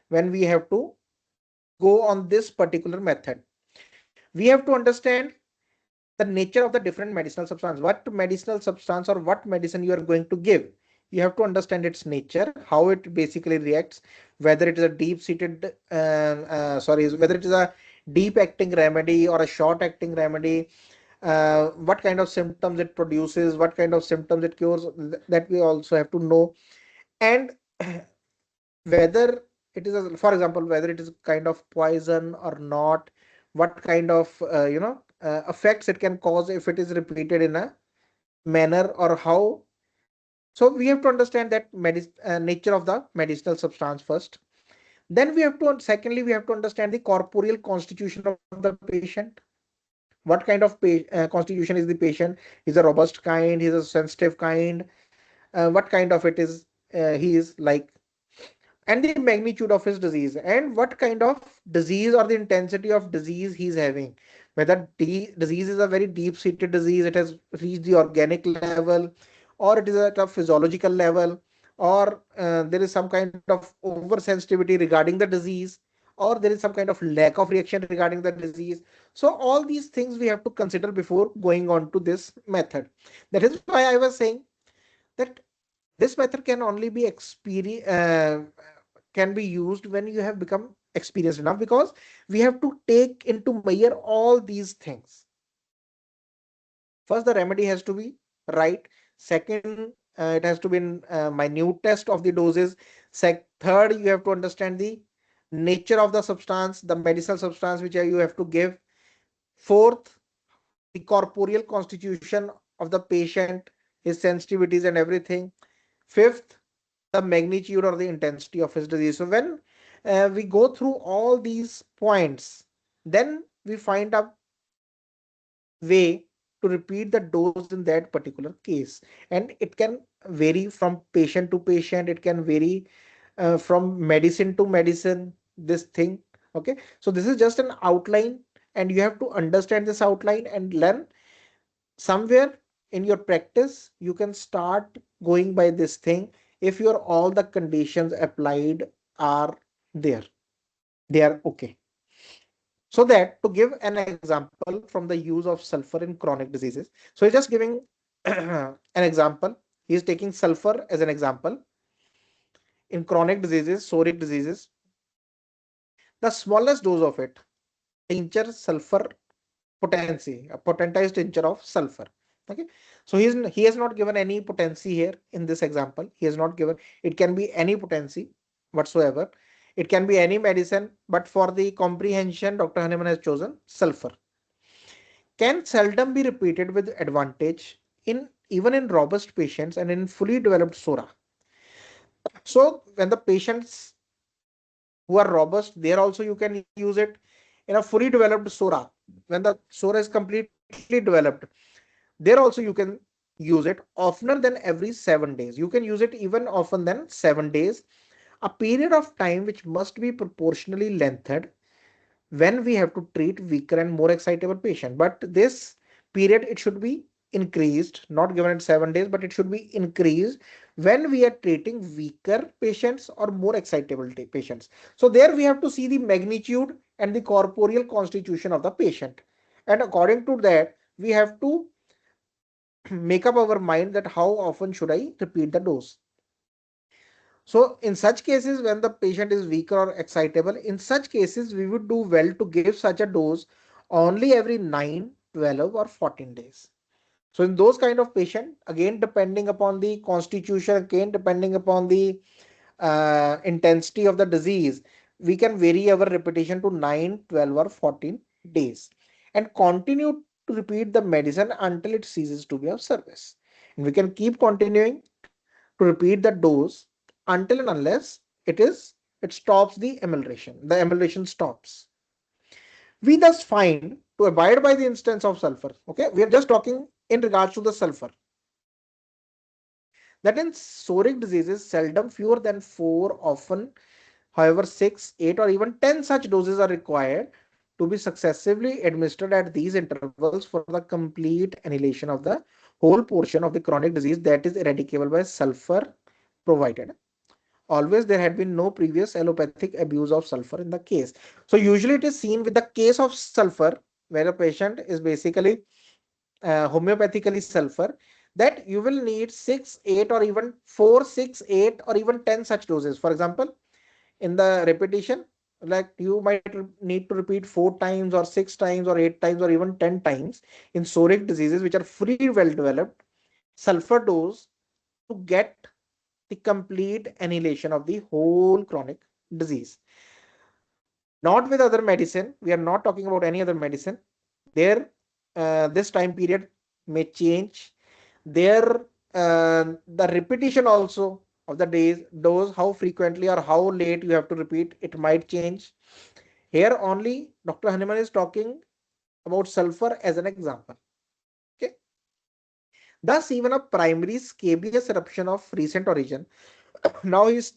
when we have to go on this particular method. We have to understand the nature of the different medicinal substance, what medicinal substance or what medicine you are going to give. You have to understand its nature, how it basically reacts, whether it is a deep seated whether it is a deep acting remedy or a short acting remedy, what kind of symptoms it produces, what kind of symptoms it cures, that we also have to know. And whether it is a, for example, whether it is kind of poison or not, what kind of effects it can cause if it is repeated in a manner, or how. So we have to understand that nature of the medicinal substance first. Then we have to, secondly, we have to understand the corporeal constitution of the patient. What kind of constitution is the patient? Is a robust kind, he's a sensitive kind, what kind of it is he is like, and the magnitude of his disease, and what kind of disease or the intensity of disease he's having, whether disease is a very deep seated disease, it has reached the organic level, or it is at a physiological level, or there is some kind of oversensitivity regarding the disease, or there is some kind of lack of reaction regarding the disease. So all these things we have to consider before going on to this method. That is why I was saying that this method can only be can be used when you have become experienced enough, because we have to take into measure all these things. First, the remedy has to be right. Second, it has to be in minute test of the doses. Third, you have to understand the nature of the substance, the medicinal substance which you have to give. Fourth, the corporeal constitution of the patient, his sensitivities and everything. Fifth, the magnitude or the intensity of his disease. So when we go through all these points, then we find a way to repeat the dose in that particular case. And it can vary from patient to patient, it can vary from medicine to medicine, this thing. Okay, so this is just an outline, and you have to understand this outline and learn. Somewhere in your practice you can start going by this thing if your all the conditions applied are there, they are okay. So that, to give an example from the use of sulfur in chronic diseases, so he's just giving an example. He is taking sulfur as an example in chronic diseases, psoriatic diseases. The smallest dose of it, tincture sulfur potency, a potentized tincture of sulfur. Okay, so he has not given any potency here in this example. He has not given, it can be any potency whatsoever, it can be any medicine, but for the comprehension Dr. Hahnemann has chosen sulfur. Can seldom be repeated with advantage in even in robust patients and in fully developed sora. So when the patients who are robust, there also you can use it. In a fully developed sora, when the sora is completely developed, there also you can use it oftener than every 7 days. You can use it even often than 7 days, a period of time which must be proportionally lengthened when we have to treat weaker and more excitable patient. But this period, it should be increased, not given at 7 days, but it should be increased when we are treating weaker patients or more excitable patients. So there we have to see the magnitude and the corporeal constitution of the patient, and according to that we have to make up our mind that how often should I repeat the dose. So in such cases, when the patient is weaker or excitable, in such cases, we would do well to give such a dose only every 9, 12, or 14 days. So in those kind of patient, again, depending upon the constitution, again, depending upon the intensity of the disease, we can vary our repetition to 9, 12, or 14 days and continue to repeat the medicine until it ceases to be of service. And we can keep continuing to repeat the dose until and unless it stops the emulation. The emulation stops. We thus find to abide by the instance of sulfur. Okay, we are just talking in regards to the sulfur. That in psoriatic diseases, seldom fewer than 4, often, however, 6, 8, or even 10 such doses are required to be successively administered at these intervals for the complete annihilation of the whole portion of the chronic disease that is eradicable by sulfur, provided always there had been no previous allopathic abuse of sulfur in the case. So usually it is seen with the case of sulfur where a patient is basically homeopathically sulfur, that you will need 6, 8, or even 4, 6, 8, or even 10 such doses. For example, in the repetition, like you might need to repeat 4 times or 6 times or 8 times or even 10 times in psoriatic diseases which are fully well developed sulfur dose to get the complete annihilation of the whole chronic disease. Not with other medicine. We are not talking about any other medicine. There, this time period may change. There, the repetition also of the days, dose, how frequently or how late you have to repeat, it might change. Here only, Dr. Hanuman is talking about sulfur as an example. Okay. Thus, even a primary scabious eruption of recent origin. Now he's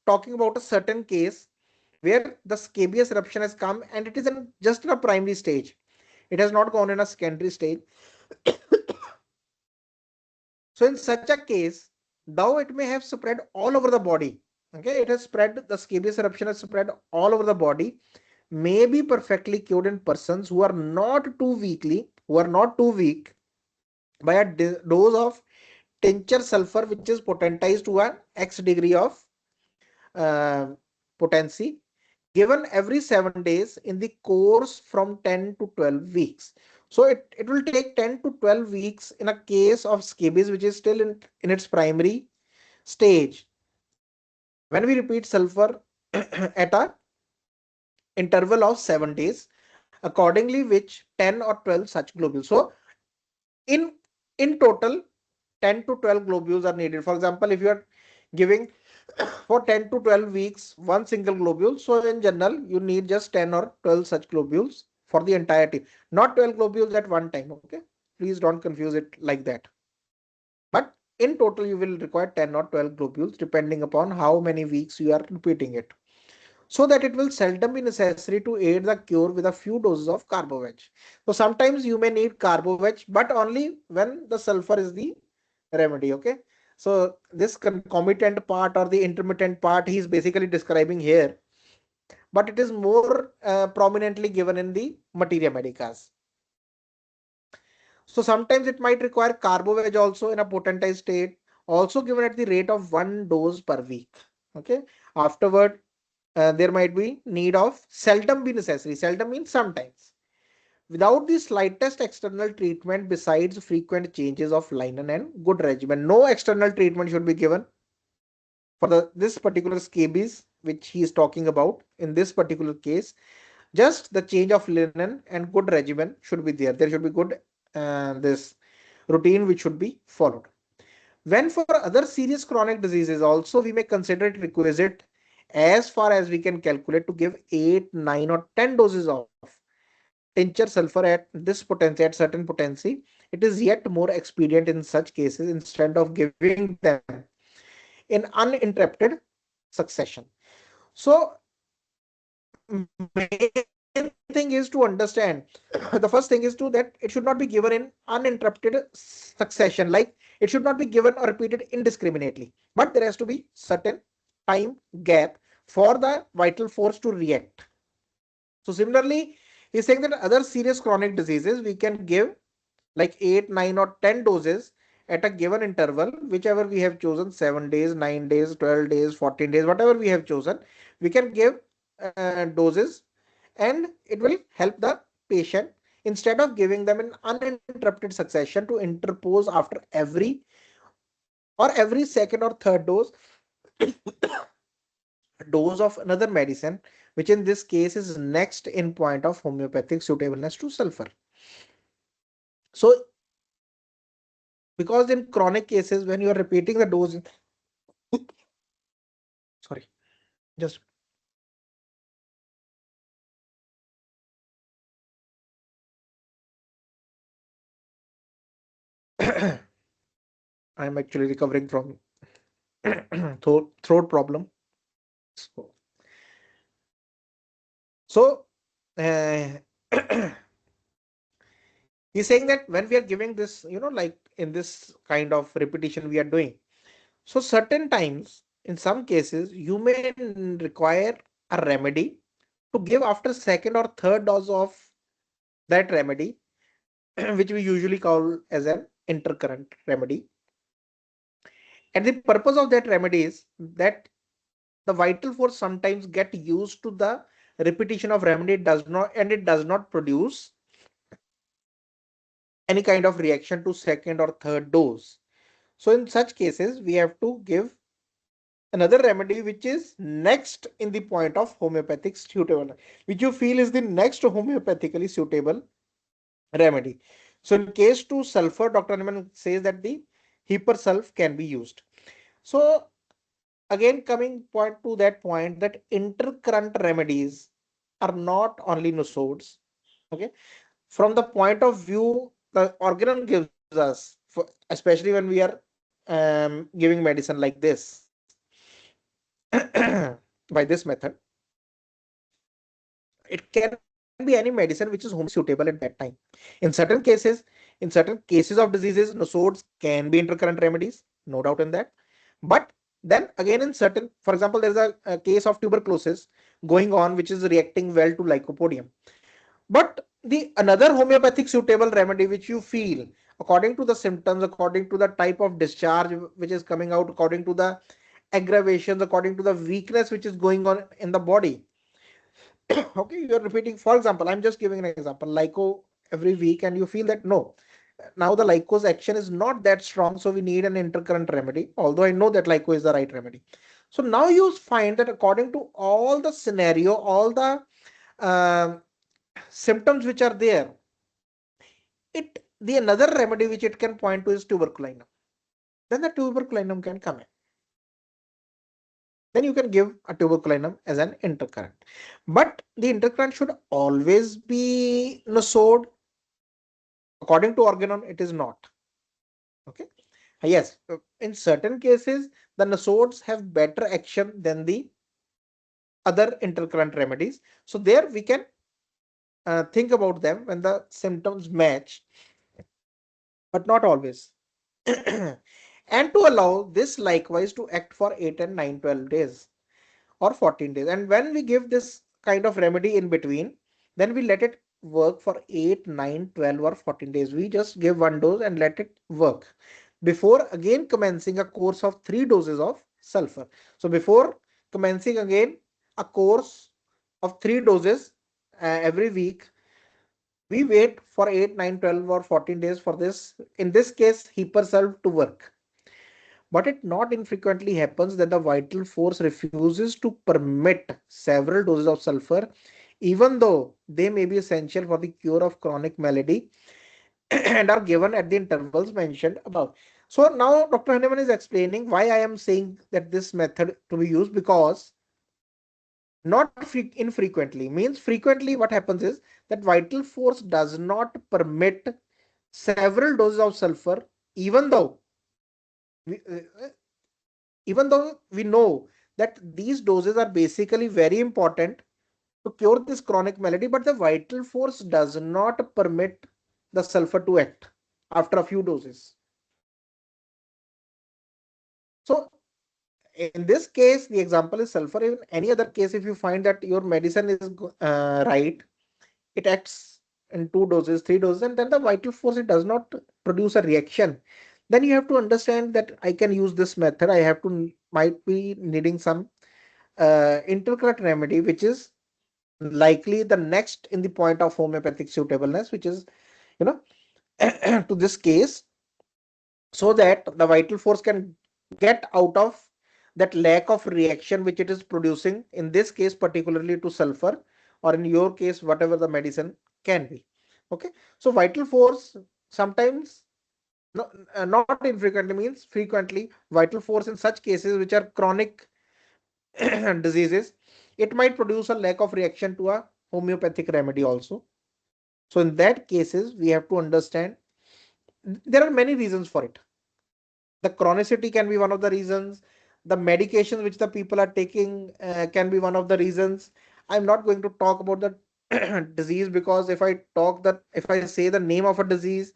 talking about a certain case where the scabious eruption has come and it is just in a primary stage. It has not gone in a secondary stage. So in such a case, though it may have spread all over the body, okay, it has spread, the scabious eruption has spread all over the body, may be perfectly cured in persons who are not too weak by a dose of tincture sulfur, which is potentized to an X degree of uh, potency, given every 7 days in the course from 10 to 12 weeks. So it will take 10 to 12 weeks in a case of scabies, which is still in its primary stage. When we repeat sulfur at a interval of 7 days, accordingly, which 10 or 12 such globules. So in in total, 10 to 12 globules are needed. For example, if you are giving for 10 to 12 weeks one single globule, so in general you need just 10 or 12 such globules for the entire team, not 12 globules at one time. Okay, please don't confuse it like that. But in total you will require 10 or 12 globules depending upon how many weeks you are repeating it, so that it will seldom be necessary to aid the cure with a few doses of carboveg. So sometimes you may need carboveg, but only when the sulfur is the remedy. Okay, so this concomitant part or the intermittent part he is basically describing here, but it is more prominently given in the materia medicas. So sometimes it might require carboveg also in a potentized state, also given at the rate of 1 dose per week. Okay, afterward there might be need of, seldom be necessary, seldom means sometimes, without the slightest external treatment besides frequent changes of linen and good regimen. No external treatment should be given for this particular scabies which he is talking about. In this particular case, just the change of linen and good regimen should be there. There should be good this routine which should be followed. When for other serious chronic diseases also, we may consider it requisite, as far as we can calculate, to give 8, 9, or 10 doses of tincture sulfur at this potency, at certain potency, it is yet more expedient in such cases instead of giving them in uninterrupted succession. So main thing is to understand the first thing is to that it should not be given in uninterrupted succession, like it should not be given or repeated indiscriminately, but there has to be certain time gap for the vital force to react. So similarly, he's saying that other serious chronic diseases we can give like 8, 9 or 10 doses at a given interval, whichever we have chosen, 7 days, 9 days, 12 days, 14 days, whatever we have chosen, we can give doses, and it will help the patient instead of giving them in uninterrupted succession to interpose after every second or third dose of another medicine, which in this case is next in point of homeopathic suitableness to sulfur. So because in chronic cases when you are repeating the dose, sorry, just I'm actually recovering from throat problem. So, so uh, he's saying that when we are giving this, like in this kind of repetition we are doing, so certain times, in some cases, you may require a remedy to give after second or third dose of that remedy, which we usually call as an intercurrent remedy. And the purpose of that remedy is that the vital force sometimes get used to the repetition of remedy it does not produce any kind of reaction to second or third dose. So in such cases, we have to give another remedy which is next in the point of homeopathic suitable, which you feel is the next homeopathically suitable remedy. So in case to sulfur, Dr. Hahnemann says that the hypersulf can be used. So again, coming point to that point, that intercurrent remedies are not only nosodes. Okay, from the point of view the organon gives us, especially when we are giving medicine like this by this method, it can be any medicine which is homeopathically suitable at that time. In certain cases of diseases, nosodes can be intercurrent remedies, no doubt in that. But then again, in certain, for example, there is a case of tuberculosis going on which is reacting well to lycopodium. But the another homeopathic suitable remedy which you feel according to the symptoms, according to the type of discharge which is coming out, according to the aggravations, according to the weakness which is going on in the body. Okay, you're repeating, for example, I'm just giving an example, lyco every week, and you feel that no, now the lyco's action is not that strong, so we need an intercurrent remedy, although I know that lyco is the right remedy. So now you find that according to all the scenario, all the um symptoms which are there, the another remedy which it can point to is tuberculinum. Then the tuberculinum can come in. Then you can give a tuberculinum as an intercurrent. But the intercurrent should always be nosode. According to Organon, it is not. Okay. Yes, in certain cases, the nosodes have better action than the other intercurrent remedies. So there we can think about them when the symptoms match, but not always. And to allow this likewise to act for 8 and 9, 12 days or 14 days. And when we give this kind of remedy in between, then we let it work for 8, 9, 12 or 14 days. We just give one dose and let it work before again commencing a course of 3 doses of sulfur. So before commencing again a course of 3 doses every week, we wait for 8, 9, 12 or 14 days for this, in this case, hypersulf to work. But it not infrequently happens that the vital force refuses to permit several doses of sulfur, even though they may be essential for the cure of chronic malady and are given at the intervals mentioned above. So now Dr. Hahnemann is explaining why I am saying that this method to be used, because Not infrequently. Means frequently what happens is that vital force does not permit several doses of sulfur, even though we, even though we know that these doses are basically very important to cure this chronic malady, but the vital force does not permit the sulfur to act after a few doses. So in this case, the example is sulfur. In any other case, if you find that your medicine is right, it acts in two doses, three doses, and then the vital force it does not produce a reaction. Then you have to understand that I can use this method. I have to might be needing some intercurrent remedy, which is likely the next in the point of homeopathic suitableness, which is you know to this case, so that the vital force can get out of that lack of reaction which it is producing, in this case particularly to sulfur, or in your case whatever the medicine can be. Okay, so vital force sometimes, no, not infrequently, means frequently, vital force in such cases which are chronic diseases, it might produce a lack of reaction to a homeopathic remedy also. So in that cases we have to understand there are many reasons for it. The chronicity can be one of the reasons. The medications which the people are taking can be one of the reasons. I'm not going to talk about the disease, because if I say the name of a disease,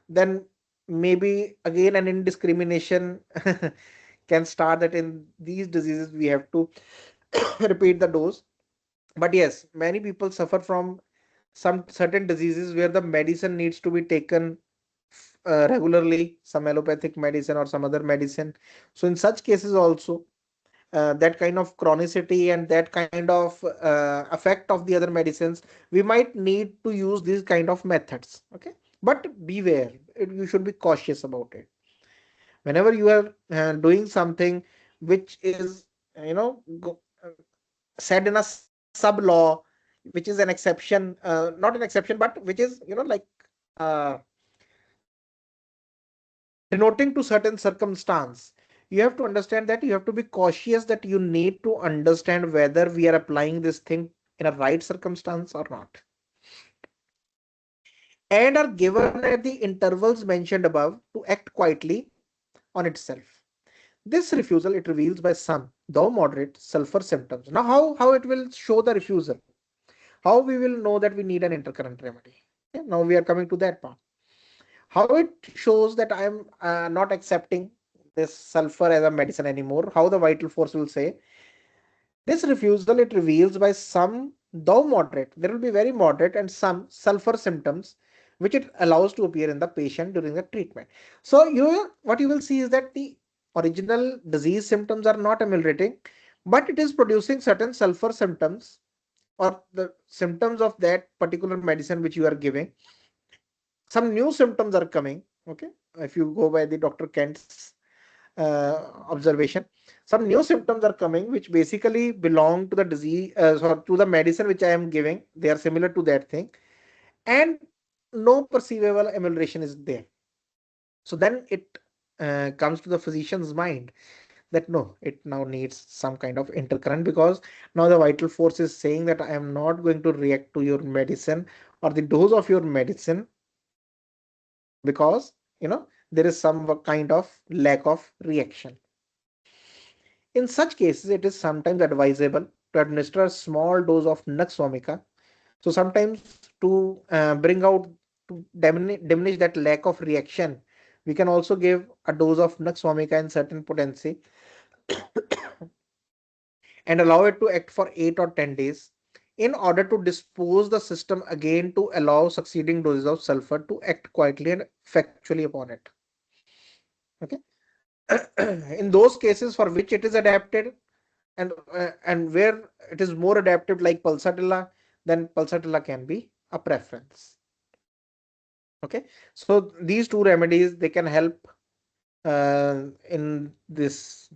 then maybe again an indiscrimination can start, that in these diseases we have to repeat the dose. But yes, many people suffer from some certain diseases where the medicine needs to be taken regularly, some allopathic medicine or some other medicine. So in such cases also, that kind of chronicity and that kind of effect of the other medicines, we might need to use these kind of methods. Okay, but beware, you should be cautious about it whenever you are doing something which is said in a sub law, which is an exception, not an exception, but which is like uh, denoting to certain circumstance. You have to understand that you have to be cautious, that you need to understand whether we are applying this thing in a right circumstance or not, and are given at the intervals mentioned above to act quietly on itself. This refusal it reveals by some, though moderate, sulfur symptoms. Now, how it will show the refusal? How we will know that we need an intercurrent remedy? Okay, now we are coming to that part. How it shows that I am not accepting this sulfur as a medicine anymore? How the vital force will say this refusal it reveals by some, though moderate, there will be very moderate and some sulfur symptoms which it allows to appear in the patient during the treatment. So what you will see is that the original disease symptoms are not ameliorating, but it is producing certain sulfur symptoms, or the symptoms of that particular medicine which you are giving. Some new symptoms are coming. Okay, if you go by the Dr. Kent's observation, some new symptoms are coming which basically belong to the disease, or to the medicine which I am giving. They are similar to that thing, and no perceivable amelioration is there. So then it comes to the physician's mind that no, it now needs some kind of intercurrent, because now the vital force is saying that I am not going to react to your medicine or the dose of your medicine, because there is some kind of lack of reaction. In such cases, it is sometimes advisable to administer a small dose of nux vomica. So sometimes to bring out, to diminish that lack of reaction, we can also give a dose of nux vomica in certain potency and allow it to act for 8 or 10 days in order to dispose the system again, to allow succeeding doses of sulfur to act quietly and effectually upon it. Okay. In those cases for which it is adapted, and where it is more adaptive like pulsatilla, then pulsatilla can be a preference. Okay, so these two remedies, they can help in this,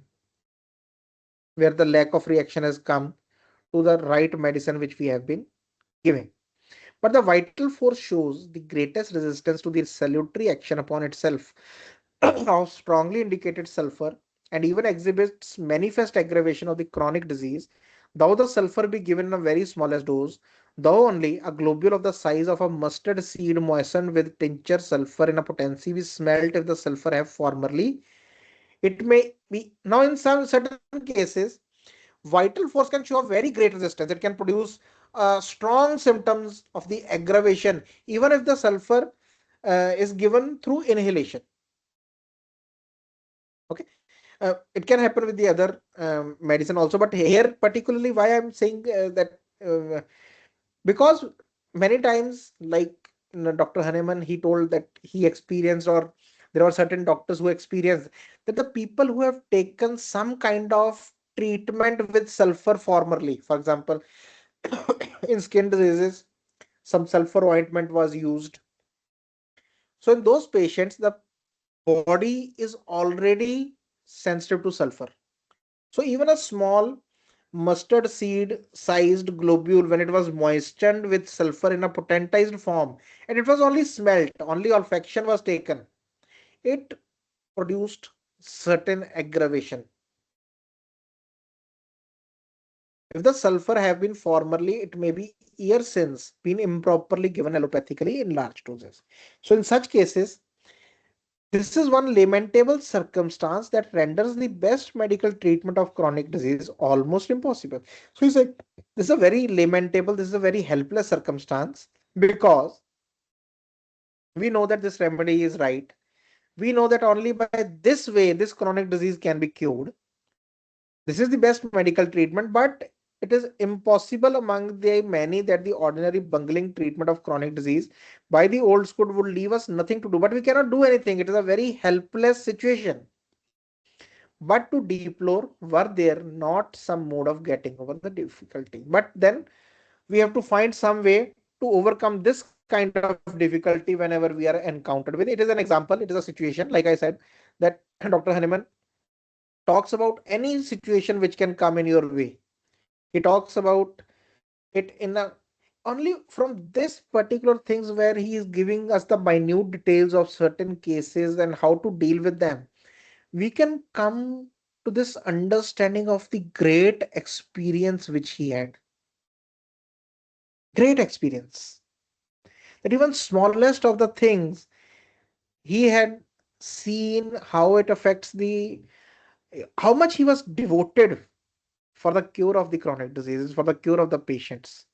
where the lack of reaction has come, to the right medicine which we have been giving. But the vital force shows the greatest resistance to the salutary action upon itself of strongly indicated sulfur, and even exhibits manifest aggravation of the chronic disease. Though the sulfur be given in a very smallest dose, though only a globule of the size of a mustard seed moistened with tincture sulfur in a potency be smelt if the sulfur have formerly, it may be. Now in some certain cases, vital force can show a very great resistance. It can produce strong symptoms of the aggravation, even if the sulfur is given through inhalation. Okay, it can happen with the other medicine also, but here particularly why I'm saying that because many times, like Dr. Hahnemann, he told that he experienced, or there are certain doctors who experienced that the people who have taken some kind of treatment with sulfur formerly, for example, in skin diseases, some sulfur ointment was used. So in those patients, the body is already sensitive to sulfur. So even a small mustard seed sized globule, when it was moistened with sulfur in a potentized form, and it was only smelt, only olfaction was taken, it produced certain aggravation. If the sulfur have been formerly, it may be years since, been improperly given allopathically in large doses. So in such cases, this is one lamentable circumstance that renders the best medical treatment of chronic disease almost impossible. So he said, this is a very lamentable, this is a very helpless circumstance, because we know that this remedy is right. We know that only by this way this chronic disease can be cured. This is the best medical treatment, but it is impossible among the many that the ordinary bungling treatment of chronic disease by the old school would leave us nothing to do. But we cannot do anything. It is a very helpless situation. But to deplore, were there not some mode of getting over the difficulty? But then we have to find some way to overcome this kind of difficulty whenever we are encountered with it. Is an example, it is a situation, like I said, that Dr. Hahnemann talks about any situation which can come in your way. He talks about it in a only from this particular things where he is giving us the minute details of certain cases and how to deal with them. We can come to this understanding of the great experience which he had. Great experience. That even smallest of the things he had seen how it affects the how much he was devoted for the cure of the chronic diseases, for the cure of the patients.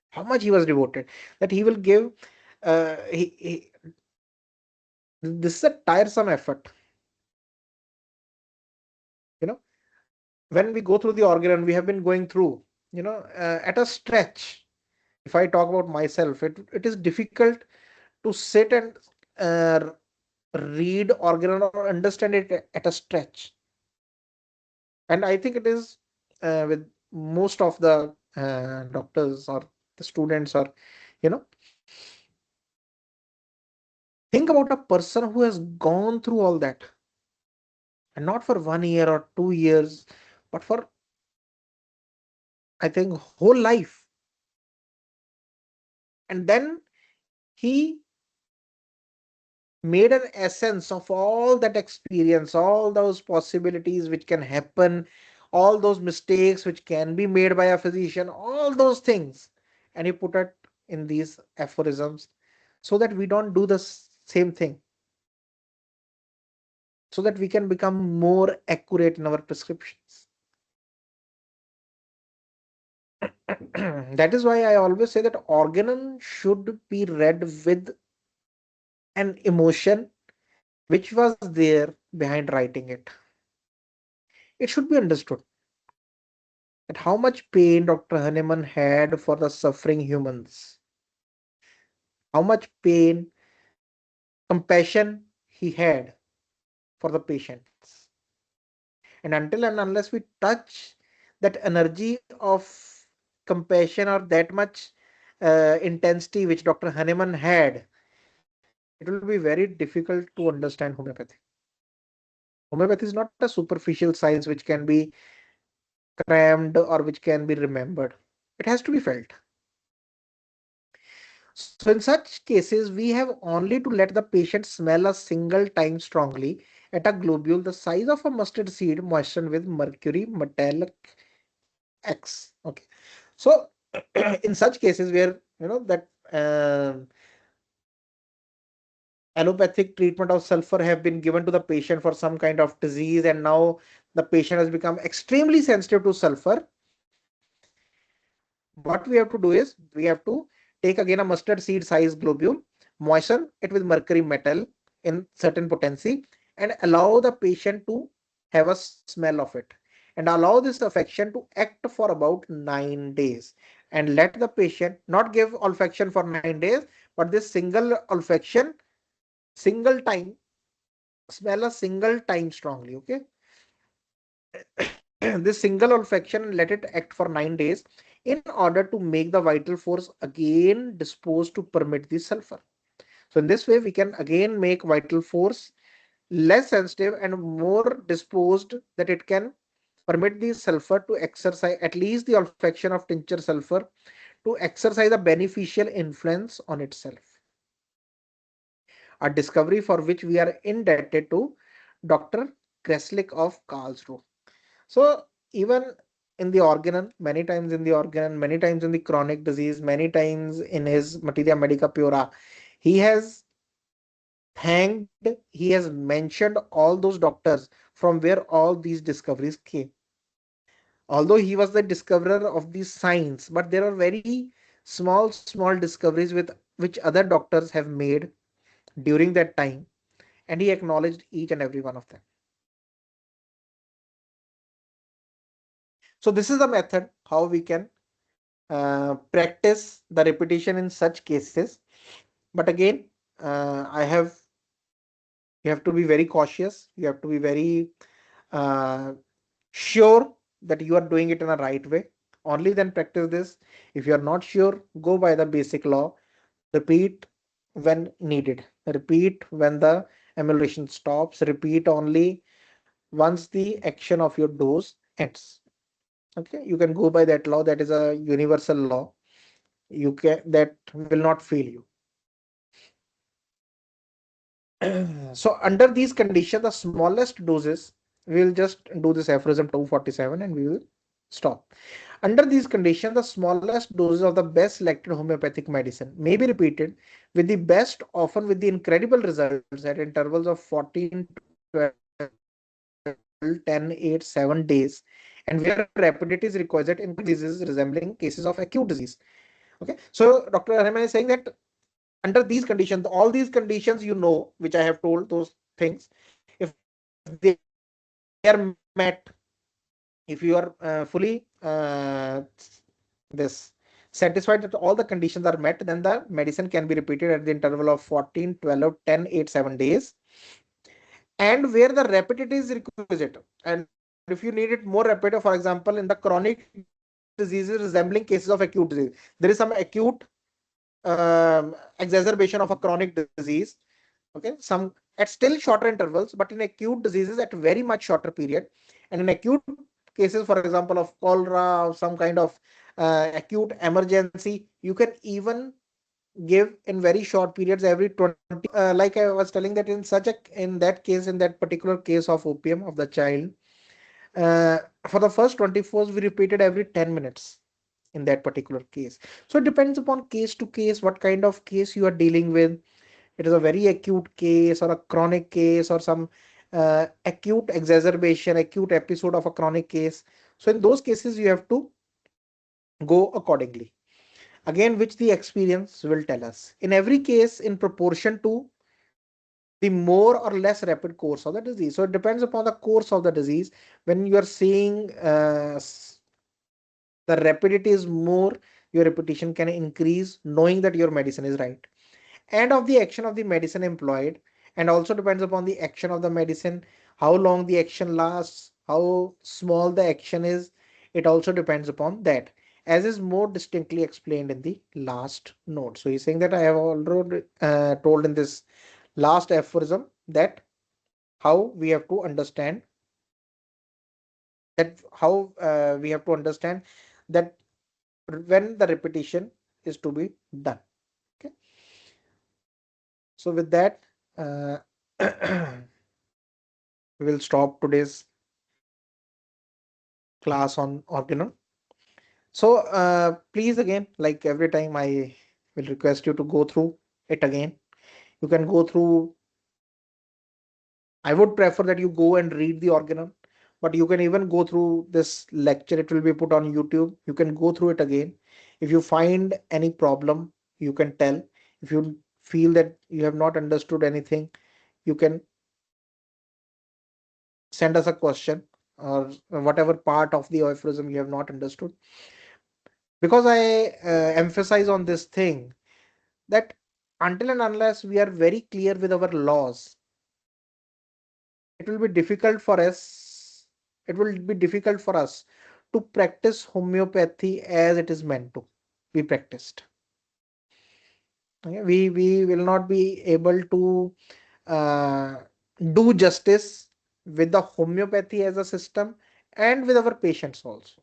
How much he was devoted that he will give. He this is a tiresome effort. You know, when we go through the organ, we have been going through. At a stretch. If I talk about myself, it is difficult to sit and uh, read organ or understand it at a stretch. And I think it is with most of the doctors or the students, or you know think about a person who has gone through all that, and not for 1 year or 2 years, but for, I think, whole life. And then he made an essence of all that experience, all those possibilities which can happen, all those mistakes which can be made by a physician, all those things, and he put it in these aphorisms so that we don't do the same thing, so that we can become more accurate in our prescriptions. That is why I always say that Organon should be read with an emotion which was there behind writing it. It should be understood that how much pain Dr. Hahnemann had for the suffering humans, how much pain, compassion he had for the patients. And until and unless we touch that energy of compassion or that much intensity which Dr. Hahnemann had, it will be very difficult to understand homeopathy. Homeopathy is not a superficial science which can be crammed or which can be remembered. It has to be felt. So in such cases, we have only to let the patient smell a single time strongly at a globule the size of a mustard seed moistened with mercury metallic X. Okay. So in such cases where that allopathic treatment of sulfur have been given to the patient for some kind of disease, and now the patient has become extremely sensitive to sulfur, what we have to do is we have to take again a mustard seed size globule, moisten it with mercury metal in certain potency, and allow the patient to have a smell of it, and allow this affection to act for about 9 days, and let the patient not give olfaction for 9 days, but this single olfaction, single time, smell a single time strongly. Okay. This single olfaction, let it act for 9 days in order to make the vital force again disposed to permit the sulfur. So in this way we can again make vital force less sensitive and more disposed, that it can permit the sulfur to exercise, at least the olfaction of tincture sulfur, to exercise a beneficial influence on itself. A discovery for which we are indebted to Dr. Kreslik of Karlsruhe. So even in the Organon, many times in the Organon, many times in the chronic disease, many times in his Materia Medica Pura, he has he has mentioned all those doctors from where all these discoveries came. Although he was the discoverer of these science, but there are very small discoveries with which other doctors have made during that time, and he acknowledged each and every one of them. So this is the method how we can practice the repetition in such cases. But again, I have you have to be very cautious. You have to be very uh, sure that you are doing it in a right way. Only then practice this. If you are not sure, go by the basic law. Repeat when needed. Repeat when the emulation stops. Repeat only once the action of your dose ends. Okay, you can go by that law. That is a universal law. You can, that will not fail you. So under these conditions, the smallest doses, we will just do this aphorism 247 and we will stop. Under these conditions, the smallest doses of the best selected homeopathic medicine may be repeated with the best, often with the incredible results at intervals of 14, 12, 10, 8, 7 days, and where rapidity is requisite in chronic diseases resembling cases of acute disease. Okay, so Dr. Rahman is saying that under these conditions, all these conditions, which I have told, those things, if they are met, if you are fully this satisfied that all the conditions are met, then the medicine can be repeated at the interval of 14, 12, 10, 8, 7 days, and where the rapidity is requisite. And if you need it more rapid, for example, in the chronic diseases resembling cases of acute disease, there is some acute exacerbation of a chronic disease. Okay, some at still shorter intervals, but in acute diseases at very much shorter period. And in acute cases, for example, of cholera or some kind of acute emergency, you can even give in very short periods every 20. Like I was telling, that in that case, in that particular case of opium of the child, uh, for the first 24 we repeated every 10 minutes in that particular case. So it depends upon case to case, what kind of case you are dealing with. It is a very acute case or a chronic case or some acute exacerbation, acute episode of a chronic case. So in those cases you have to go accordingly, again, which the experience will tell us in every case in proportion to the more or less rapid course of the disease. So it depends upon the course of the disease. When you are seeing the rapidity is more, your repetition can increase, knowing that your medicine is right, and of the action of the medicine employed, and also depends upon the action of the medicine, how long the action lasts, how small the action is. It also depends upon that, as is more distinctly explained in the last note. So he's saying that I have already told in this last aphorism that how we have to understand we have to understand that when the repetition is to be done. Okay, so with that, uh, we will stop today's class on organon. So please again, like every time, I will request you to go through it again. You can go through. I would prefer that you go and read the organon, but you can even go through this lecture. It will be put on YouTube. You can go through it again. If you find any problem, you can tell. If you feel that you have not understood anything, you can send us a question, or whatever part of the aphorism you have not understood. Because I emphasize on this thing that until and unless we are very clear with our laws, it will be difficult for us. It will be difficult for us to practice homeopathy as it is meant to be practiced. Okay? We will not be able to uh, do justice with the homeopathy as a system and with our patients also.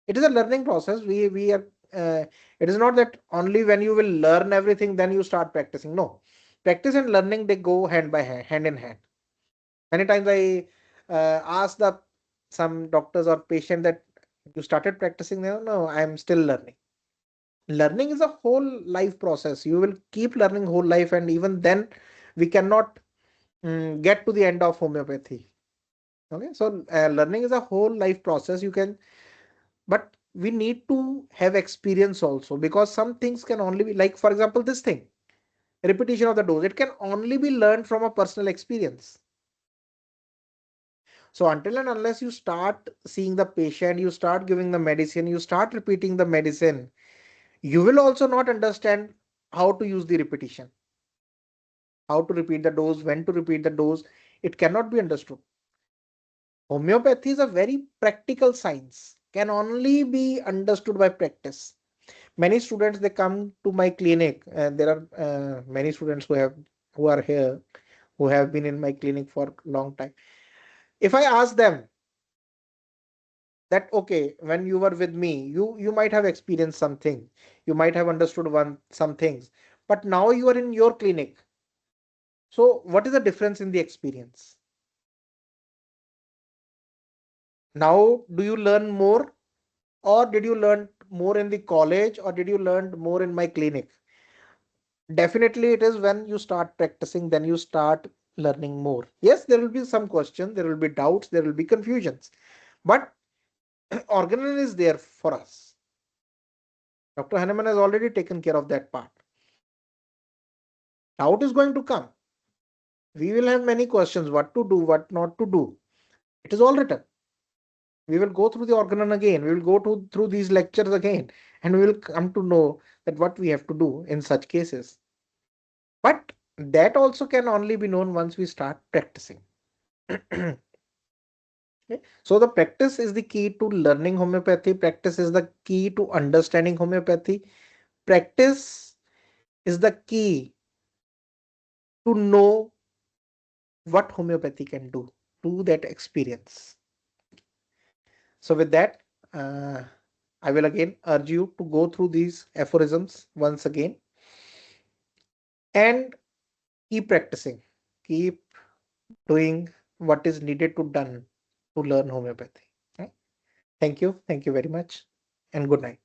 It is a learning process. We are. It is not that only when you will learn everything then you start practicing. No, practice and learning, they go hand by hand, hand in hand. Many times I ask the some doctors or patient that you started practicing. No, no, I am still learning. Learning is a whole life process. You will keep learning whole life, and even then we cannot get to the end of homeopathy. Okay, so learning is a whole life process. You can, but we need to have experience also, because some things can only be, like for example, this thing, repetition of the dose, it can only be learned from a personal experience. So until and unless you start seeing the patient, you start giving the medicine, you start repeating the medicine, you will also not understand how to use the repetition, how to repeat the dose, when to repeat the dose. It cannot be understood. Homeopathy is a very practical science, can only be understood by practice. Many students, they come to my clinic, and there are many students who are here, who have been in my clinic for a long time. If I ask them that, okay, when you were with me, you might have experienced something, you might have understood some things, but now you are in your clinic, so what is the difference in the experience? Now do you learn more, or did you learn more in the college, or did you learn more in my clinic? Definitely it is when you start practicing, then you start learning more. Yes, there will be some questions, there will be doubts, there will be confusions, but organon is there for us. Dr. Hanneman has already taken care of that part. Doubt is going to come. We will have many questions, what to do, what not to do. It is all written. We will go through the organon again. We will go through these lectures again, and we will come to know that what we have to do in such cases. But that also can only be known once we start practicing. Okay? So the practice is the key to learning homeopathy. Practice is the key to understanding homeopathy. Practice is the key to know what homeopathy can do to that experience. So with that, uh, I will again urge you to go through these aphorisms once again and keep practicing. Keep doing what is needed to done to learn homeopathy. Okay? Thank you. Thank you very much, and good night.